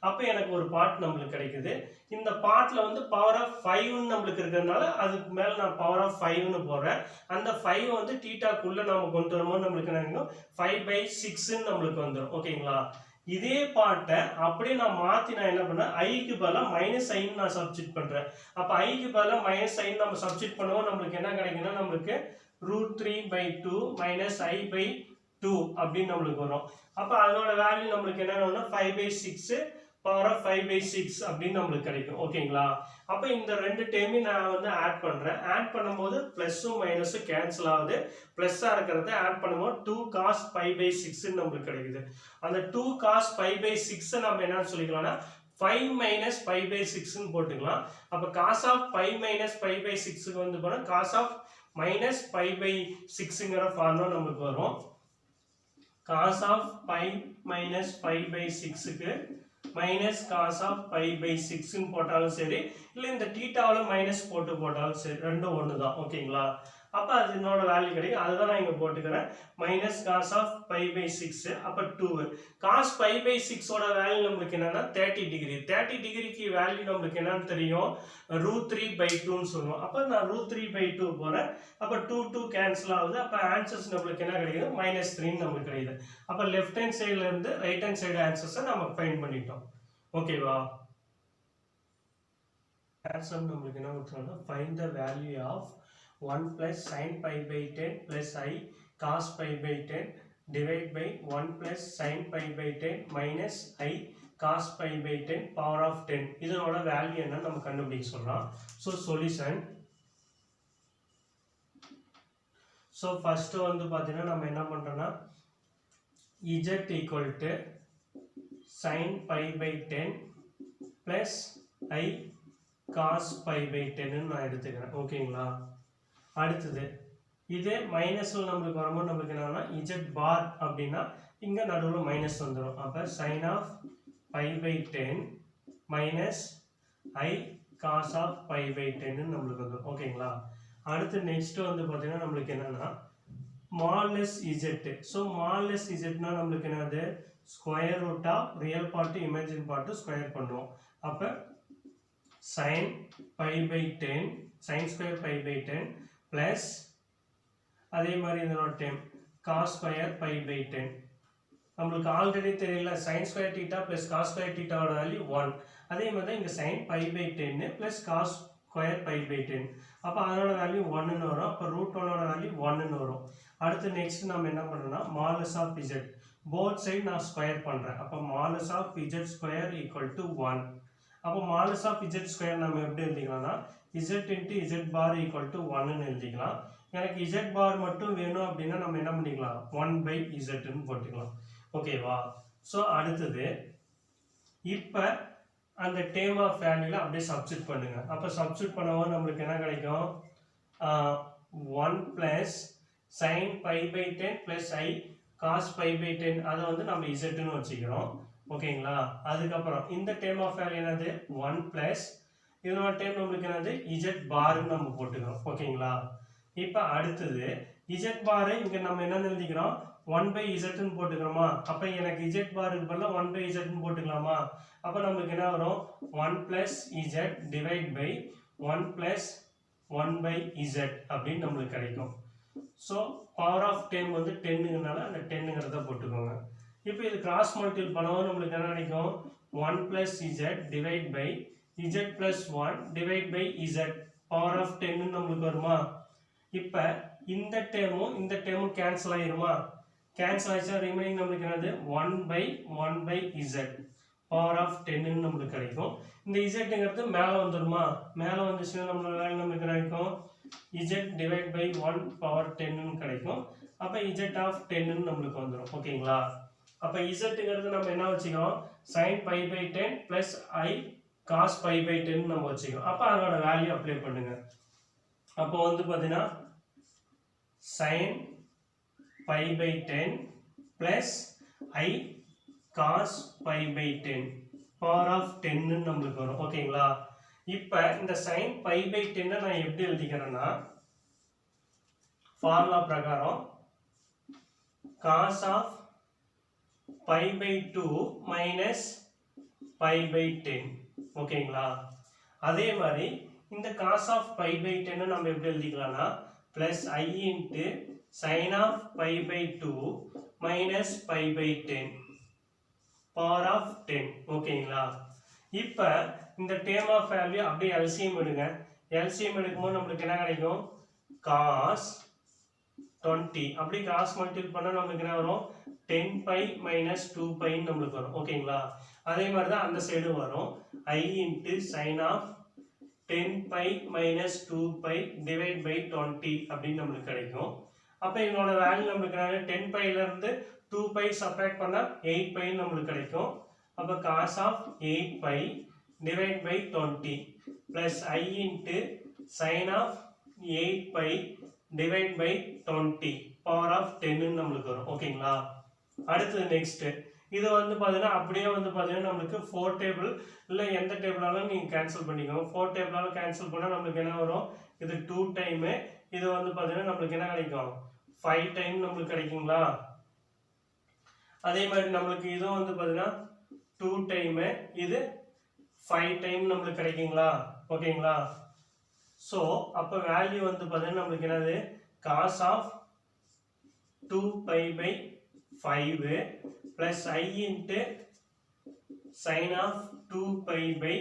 அப்ப எனக்கு ஒரு பார்ட் நமக்கு கிடைக்குது. இந்த பார்ட்ல வந்து பவர் ஆஃப் 5 ன்னு நமக்கு இருக்கிறதுனால அதுக்கு மேல நான் பவர் ஆஃப் 5 ன்னு போடுறேன். அந்த 5 வந்து θ குள்ள நாம கொண்டு வரும்போது நமக்கு என்ன 5 by 6 ன்னு நமக்கு வந்துரும். ஓகேங்களா? இதே பார்ட்டை அப்படியே நான் மாத்தி நான் என்ன பண்ணேன் I க்கு பதிலா -i ன்னு நான் சப்ஸ்டிட்யூட் பண்றேன். அப்ப I க்கு பதிலா -i ன்னு நம்ம சப்ஸ்டிட்யூட் பண்ணுவோம். நமக்கு என்ன கிடைக்கும்னா நமக்கு √3/2 - I by 2 அப்படின்னு நமக்கு வரும். அப்ப அதோட வேல்யூ நமக்கு என்ன வரும்னா 5 by 6 பவர் ஆஃப் 5 by 6 அப்படின்னு நமக்கு கிடைக்கும். ஓகேங்களா? அப்ப இந்த ரெண்டு டேர்மையும் நான் வந்து ஆட் பண்றேன். ஆட் பண்ணும்போது பிளஸும் மைனஸும் கேன்சல் ஆகுது. பிளஸ்ஸா இருக்கிறத ஆட் பண்ணும்போது 2 cos pi by 6 ன்னு நமக்கு கிடைக்குது. அந்த 2 cos pi by 6 நம்ம என்னன்னு சொல்லிக்கலாம்னா 5 minus pi by 6 ன்னு போட்டுக்கலாம். அப்ப cos of pi minus pi by 6 க்கு வந்து போனா cos of minus pi by 6ங்கற ஃபார்முலா நமக்கு வரும். cos of pi minus pi by 6 க்கு minus cos of pi by 6 ன்னு போட்டாலும் சரி, இல்ல இந்த தீட்டாவுல மைனஸ் போட்டாலும் சரி, ரெண்டும் ஒண்ணுதான். ஓகேங்களா? அப்ப அது என்னோட வேல்யூ கிடைக்கும். அதுதான் நான் இங்க போட்டுக்கிறேன். minus cos of pi by 6 அப்ப 2. cos pi by 6 ஓட வேல்யூ நமக்கு என்னன்னா 30 டிகிரி. 30 டிகிரிக்கு வேல்யூ நமக்கு என்னன்னு தெரியும், √3/2 ன்னு சொல்லுவோம். அப்ப நான் √3/2 போறேன். அப்ப 2 கேன்சல் ஆகுது. அப்ப ஆன்சர்ஸ் நமக்கு என்ன கிடைக்குது, -3 நமக்கு கிடைக்குது. அப்ப லெஃப்ட் ஹேண்ட் சைடுல இருந்து ரைட் ஹேண்ட் சைடு ஆன்சர்ஸ் நம்ம ஃபைண்ட் பண்ணிட்டோம். ஓகேவா? ஆன்சர் நமக்கு என்ன கொடுத்தாங்கன்னா, find the value of 1 plus sin pi by 10 plus I cos pi by 10 divided by 1 plus sin pi by 10 minus I cos pi by 10 power of 10. இதனோட வேல்யூ என்ன நம்ம கண்டுபிடிக்க சொல்றோம். So solution. சோ ஃபர்ஸ்ட் வந்து பாத்தீங்கன்னா நம்ம என்ன பண்றோம்னா z equal to sin pi by 10 plus I cos pi by 10 ன்னு நான் எடுத்துக்கிறேன். ஓகேங்களா? அடுத்தது இதே மைனஸ்ல நமக்கு வரும்போது நமக்கு என்னன்னா z bar அப்படினா இங்க நடுவுல மைனஸ் வந்துரும். அப்ப sin of pi by 10 minus I cos of pi by 10 ன்னு நமக்கு வந்துரும். ஓகேங்களா? அடுத்து நெக்ஸ்ட் வந்து பாத்தீங்கன்னா நமக்கு என்னன்னா modulus z. So modulus z னா நமக்கு என்னது, square root of real part imaginary part square பண்ணுவோம். அப்ப sin pi by 10 sin square pi by 10 plus அதே மாதிரி இதனோட time cos square pi by 10. நமக்கு ஆல்ரெடி தெரியல sin square theta plus cos square theta ஓட வேல்யூ 1. அதே மாதிரி இங்க sin pi by 10 plus cos square pi by 10. அப்ப அதனோட வேல்யூ 1 ன்னு வரும். அப்ப √1 ஓட வேல்யூ 1 ன்னு வரும். அடுத்து நெக்ஸ்ட் நாம என்ன பண்றோம்னா modulus of z both side நான் ஸ்கொயர் பண்றேன். அப்ப modulus of z square equal to 1. அப்ப modulus of z square நாம எப்படி எழுதிக்கலாம்னா z into z bar equal to 1 ன்னு எழுதிக்கலாம். எனக்கு z bar மட்டும் வேணும் அப்படின்னா நம்ம என்ன பண்ணிக்கலாம், 1/z ன்னு போட்டுக்கலாம். ஓகேவா? சோ அடுத்தது இப்ப அந்த டேர்ம் ஆஃப் வேல்யூல அப்படியே சப்ஸ்டிட்யூட் பண்ணுங்க. அப்ப சப்ஸ்டிட்யூட் பண்ணும்போது நமக்கு என்ன கிடைக்கும், 1 plus sin pi by 10 plus I cos pi by 10 அதை வந்து நம்ம z ன்னு வச்சுக்கிறோம். ஓகேங்களா? அதுக்கப்புறம் இந்த டேர்ம் ஆஃப் வேல்யூ என்னது, 1 plus இதனோட டைம் நமக்கு என்னது z bar ன்னு நம்ம போட்டுக்கிறோம். ஓகேங்களா? இப்ப அடுத்தது z bar இங்க நம்ம என்ன எழுதிக்கிறோம், 1/z ன்னு போட்டுக்கிறோமா. அப்ப எனக்கு z bar க்கு பதிலா 1/z ன்னு போட்டுக்கலாமா. அப்ப நமக்கு என்ன வரும், 1 plus z divide by 1 plus 1/z அப்படின்னு நமக்கு கிடைக்கும். சோ பவர் ஆஃப் 10 வந்து 10ங்கனால அந்த 10ங்கறத போட்டுக்கோங்க. இப்போ இது கிராஸ் மல்டிபிள் பண்ணும்போது நமக்கு என்ன கிடைக்கும், 1 plus z divide by z plus 1 divide by z power of 10 ன்னு நமக்கு வருமா. இப்ப இந்த டேர்மும் கேன்சல் ஆயிருமா. கேன்சல் ஆயிச்சா ரிமைனிங் நமக்கு என்னது 1/1/z பவர் ஆஃப் 10 ன்னு நமக்கு கிடைக்கும். இந்த zங்கிறது மேல வந்துருமா, மேல வந்துச்சுன்னா நமக்கு கிடைக்கும் z divide by 1 power 10 ன்னு கிடைக்கும். அப்ப z of 10 ன்னு நமக்கு வந்துரும். ஓகேங்களா? அப்ப zங்கிறது நம்ம என்ன வச்சுக்கிறோம், sin pi by 10 plus I cos pi by 10 நம்ம வச்சுக்கிறோம். அப்ப அதோட வேல்யூ அப்ளை பண்ணுங்க. அப்போ வந்து பாத்தீங்கன்னா sin pi by 10 plus I cos pi by 10 power of 10 ன்னு நமக்கு வரும். ஓகேங்களா? இப்ப இந்த sin pi by 10 நான் எப்படி எழுதிக்கிறேன்னா ஃபார்முலா பிரகாரம் cos of pi by 2 minus pi by 10. ஓகேங்களா? அதே மாதிரி இந்த cos of pi by 10 நம்ம எப்படி எழுதிக்கலாம்னா plus I into sin of pi by 2 minus pi by 10 power of 10. ஓகேங்களா? இப்ப இந்த term of value அப்படியே LCM எடுங்க. LCM எடுக்கும்போது நமக்கு என்ன கிடைக்கும், cos 20 அப்படி cos மல்டிபிள் பண்ணா நமக்கு என்ன வரும், 10 pi minus 2 pi நமக்கு வரும். ஓகேங்களா? அதே மாதிரி தான் அந்த சைடு வரும், I into sin of 10 pi minus 2 pi divide by 20 அப்படின்னு நமக்கு கிடைக்கும். அப்ப இதனோட வேல்யூ நமக்கு 10 pi ல இருந்து 2 pi சப்ட்ராக்ட் பண்ணா 8 pi நமக்கு கிடைக்கும். அப்போ cos of 8 pi divide by 20 plus I into sin of 8 pi divide by 20 power of 10 நம்மளுக்கு வரும் ஓகேங்களா. அடுத்து நெக்ஸ்ட் இது வந்து பார்த்தீங்கன்னா அப்படியே வந்து பார்த்தீங்கன்னா நம்மளுக்கு 4 டேபிள் இல்லை எந்த டேபிளாலும் நீங்கள் கேன்சல் பண்ணிக்கோங்க. 4 டேபிளாலும் கேன்சல் பண்ணால் நம்மளுக்கு என்ன வரும், இது 2 டைமு, இது வந்து பார்த்தீங்கன்னா நம்மளுக்கு என்ன கிடைக்கும் 5 டைம் நம்மளுக்கு கிடைக்குங்களா. அதே மாதிரி நம்மளுக்கு இதுவும் வந்து பார்த்தீங்கன்னா 2 டைமு, இது 5 டைம் நம்மளுக்கு கிடைக்குங்களா ஓகேங்களா. ஸோ அப்போ வேல்யூ வந்து பார்த்தீங்கன்னா நம்மளுக்கு என்னது cos of 2 pi by 5 plus I into sin of 2 pi by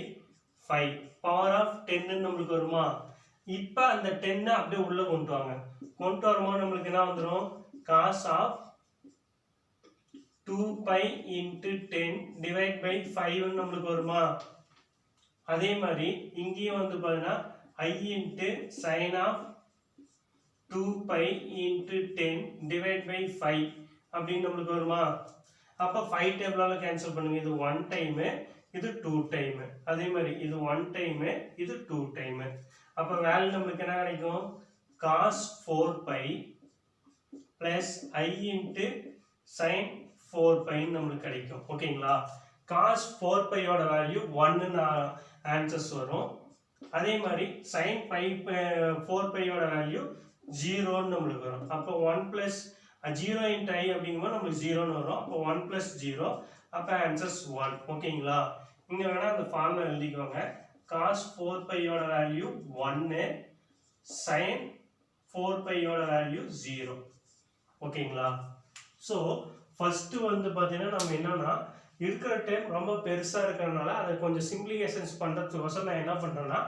5 power of 10 நம்மளுக்கு வருமா. இப்போ அந்த 10 அப்படியே உள்ள கொண்டு வாங்க. கொண்டு வரும்போது நம்மளுக்கு என்ன வந்துடும் cos of 2 pi into 10 divide by 5 நம்மளுக்கு வருமா. அதே மாதிரி இங்கேயும் வந்து பார்த்தீங்கன்னா I into sin of 2 pi into 10 divide by 5 அப்படின்னு நம்மளுக்கு வருமா. அப்போ 5 டேபிளால கேன்சல் பண்ணுங்க. இது 1 டைமு, இது 2 டைமு. அதே மாதிரி இது 1 டைமு, இது 2 டைமு. அப்போ வேல்யூ நம்மளுக்கு என்ன கிடைக்கும் cos 4 pi plus I into sin 4 pi நம்மளுக்கு கிடைக்கும் ஓகேங்களா. cos 4 pi யோட வேல்யூ 1 ஆன்சர்ஸ் வரும். அதே மாதிரி sin 4 pi யோட வேல்யூ 0 நம்மளுக்கு வரும். அப்போ 1 plus 0 into I அப்படிங்கும்போது நம்மளுக்கு 0 வரும். அப்போ 1 plus 0 அப்போ ஆன்சர்ஸ் 1 ஓகேங்களா. இங்கே வேணா அந்த ஃபார்முலா எழுதிக்கோங்க. cos 4 pi யோட வேல்யூ 1, sin 4 pi யோட வேல்யூ 0 ஓகேங்களா. ஸோ ஃபர்ஸ்ட் வந்து பார்த்தீங்கன்னா நம்ம என்னன்னா இருக்கிற டைம் ரொம்ப பெருசாக இருக்கிறதுனால அதை கொஞ்சம் சிம்பிளிகேஷன்ஸ் பண்ணுறதுக்கோசம் நான் என்ன பண்ணுறேன்னா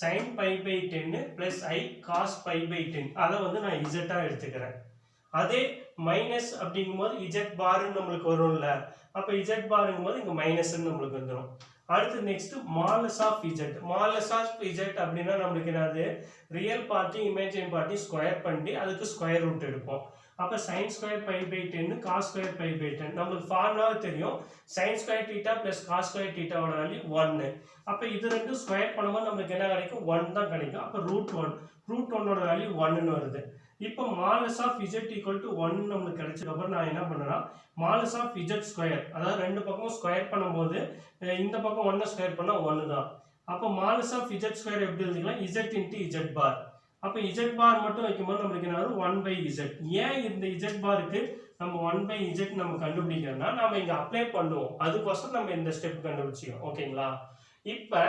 sin pi by 10 plus I cos pi by 10 அதை வந்து நான் இசட்டாக எடுத்துக்கிறேன். அதே மைனஸ் அப்படிங்கும்போது இஜெட் பார்னு நம்மளுக்கு வரும்ல, அப்போ இஜெட் பாருங்கும் போது இங்கே மைனஸ்ன்னு நம்மளுக்கு வந்துடும். அடுத்து next modulus of z. Modulus of z அப்படின்னா நம்மளுக்கு என்னது ரியல் பார்ட்டி இமேஜின் பார்ட்டி ஸ்கொயர் பண்ணி அதுக்கு ஸ்கொயர் ரூட் எடுப்போம். அப்போ sine square pi by 10 cos square pi by 10 நம்மளுக்கு ஃபார்முலா தெரியும். Sine square theta plus cos square தீட்டாவோட வேல்யூ 1. அப்போ இது ரெண்டும் ஸ்கொயர் பண்ணும்போது நம்மளுக்கு என்ன கிடைக்கும் 1 தான் கிடைக்கும். அப்போ ரூட் ஒன்னோட வேல்யூ 1ன்னு வருது. இப்போ மாலஸ் ஆஃப் இஜெட் ஈக்குவல் டு 1 நம்மளுக்கு கிடைச்சதுக்கப்புறம் நான் என்ன பண்ணுறேன்னா மாலஸ் ஆஃப் இஜெட் ஸ்கொயர், அதாவது ரெண்டு பக்கமும் ஸ்கொயர் பண்ணும்போது இந்த பக்கம் 1 ஸ்கொயர் பண்ணால் 1 தான். அப்போ மாலஸ் ஆஃப் இஜெட் ஸ்கொயர் எப்படி எழுதிக்கலாம் இஜெட் இன்ட்டு இஜெட் பார். அப்போ இஜெட் பார் மட்டும் வைக்கும்போது நம்மளுக்கு என்ன வரும் 1 பை இஜெட். ஏன் இந்த இஜெட் பாருக்கு நம்ம 1 பை இஜெட் நம்ம கண்டுபிடிக்கிறோம்னா நம்ம இங்கே அப்ளை பண்ணுவோம், அதுக்கோசரம் நம்ம இந்த ஸ்டெப் கண்டுபிடிச்சிக்கோம் ஓகேங்களா. இப்போ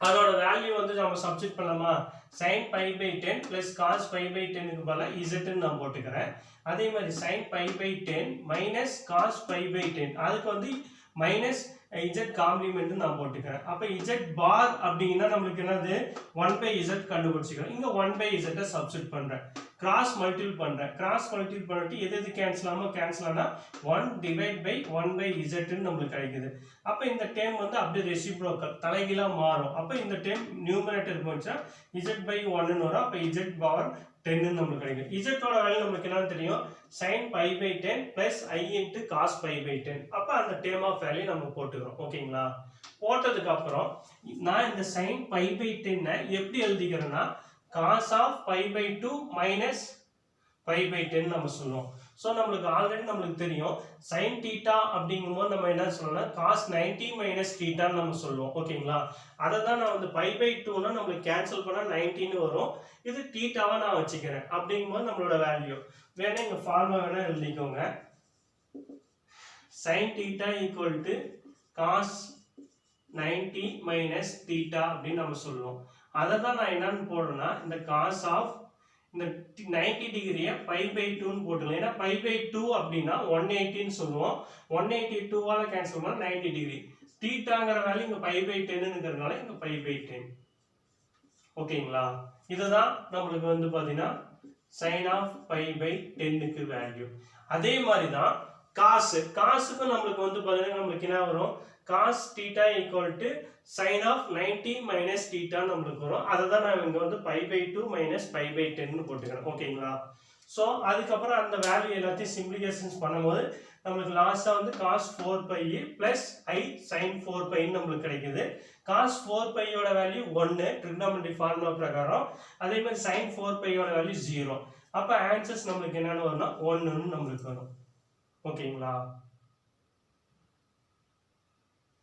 அதோட வேல்யூ வந்து நம்ம சப்ஸ்டிட் பண்ணலாமா, sin pi by 10 plus cos pi by 10க்கு பதிலாக இஜெட்னு நான் போட்டுக்கிறேன். அதே மாதிரி sin pi by 10 minus cos pi by 10 அதுக்கு வந்து மைனஸ் இஜெட் காம்ப்ளிமெண்ட் நான் போட்டுக்கிறேன். அப்போ இஜெட் பார் அப்படின்னா நம்மளுக்கு என்னது 1 பை இஜெட் கண்டுபிடிச்சிக்கிறேன். இங்கே 1 பை இஜெட்டை சப்ஸ்டிட் பண்ணுறேன், கிராஸ் மல்டிபிள் பண்ணுறேன். கிராஸ் மல்டிபிள் பண்ணிட்டு எது கேன்சல் ஆகாமல் கேன்சல் ஆனால் 1 டிவைட் பை 1 பை இஜெட்னு நம்மளுக்கு கிடைக்குது. அப்போ இந்த டேம் வந்து அப்படியே ரெசிப்ரோக்கல் தலைகீழாக மாறும். அப்போ இந்த டேம் நியூமரேட்டர் போச்சுன்னா இஜெட் பை 1ன்னு வரும். அப்போ இஜெட் பவர் 10 நம்மளுக்கு கிடைக்கும். இஜெட்டோட வேல்யூ நம்மளுக்கு என்னன்னு தெரியும் sin pi by 10 plus I into cos pi by 10. அப்போ அந்த டேம் ஆஃப் வேல்யூ நம்ம போட்டுக்கிறோம் ஓகேங்களா. போட்டதுக்கு அப்புறம் நான் இந்த sin pi by 10 எப்படி எழுதிக்கிறேன்னா cos of pi by 2 minus pi by 10 நம்ம சொல்லுவோம். ஸோ நம்மளுக்கு ஆல்ரெடி நம்மளுக்கு தெரியும் sin தீட்டா அப்படிங்கும்போது நம்ம என்ன சொல்லணும்னா cos 90 minus தீட்டான்னு நம்ம சொல்லுவோம் ஓகேங்களா. அதை தான் நான் வந்து pi by 2னா நம்மளுக்கு கேன்சல் பண்ணால் 90ன்னு வரும். இது தீட்டாவை நான் வச்சுக்கிறேன். அப்படிங்கும்போது நம்மளோட வேல்யூ வேணா இங்கே ஃபார்முலா வேணா எழுதிக்கோங்க. sin theta equal to cos 90 minus theta அப்படின்னு நம்ம சொல்லுவோம். அதை தான் நான் என்னன்னு போடுறேன்னா இந்த cos ஆஃப் இந்த 90 டிகிரியை pi by 2ன்னு போட்டுக்கலாம். ஏன்னா pi by 2 அப்படின்னா 180ன்னு சொல்லுவோம். 182வால கேன்சல் பண்ணால் 90 டிகிரி. தீட்டாங்கிற வேல்யூ இங்கே pi by 10ங்கிறதுனால இங்கே pi by 10 ஓகேங்களா. இதுதான் நம்மளுக்கு வந்து பார்த்தீங்கன்னா sin ஆஃப் pi by 10க்கு வேல்யூ. அதே மாதிரி தான் காசுக்கு நம்மளுக்கு வந்து பார்த்தீங்கன்னா நம்மளுக்கு என்ன வரும் cos theta equal to sin of 90 minus theta நம்மளுக்கு வரும். அதை தான் நான் இங்கே வந்து pi by 2 minus pi by 10ன்னு போட்டுக்கிறேன் ஓகேங்களா. ஸோ அதுக்கப்புறம் அந்த வேல்யூ எல்லாத்தையும் சிம்பிளிகேஷன்ஸ் பண்ணும்போது நமக்கு லாஸ்ட்டாக வந்து cos 4π ப்ளஸ் I sin 4π நம்மளுக்கு கிடைக்குது. cos 4πயோட வேல்யூ 1 ட்ரிகோனோமெட்ரி ஃபார்முலா பிரகாரம், அதே மாதிரி sin 4πயோட வேல்யூ 0. அப்போ ஆன்சர்ஸ் நம்மளுக்கு என்னென்னு வரும்னா 1ன்னு நம்மளுக்கு வரும். ஓகேங்களா?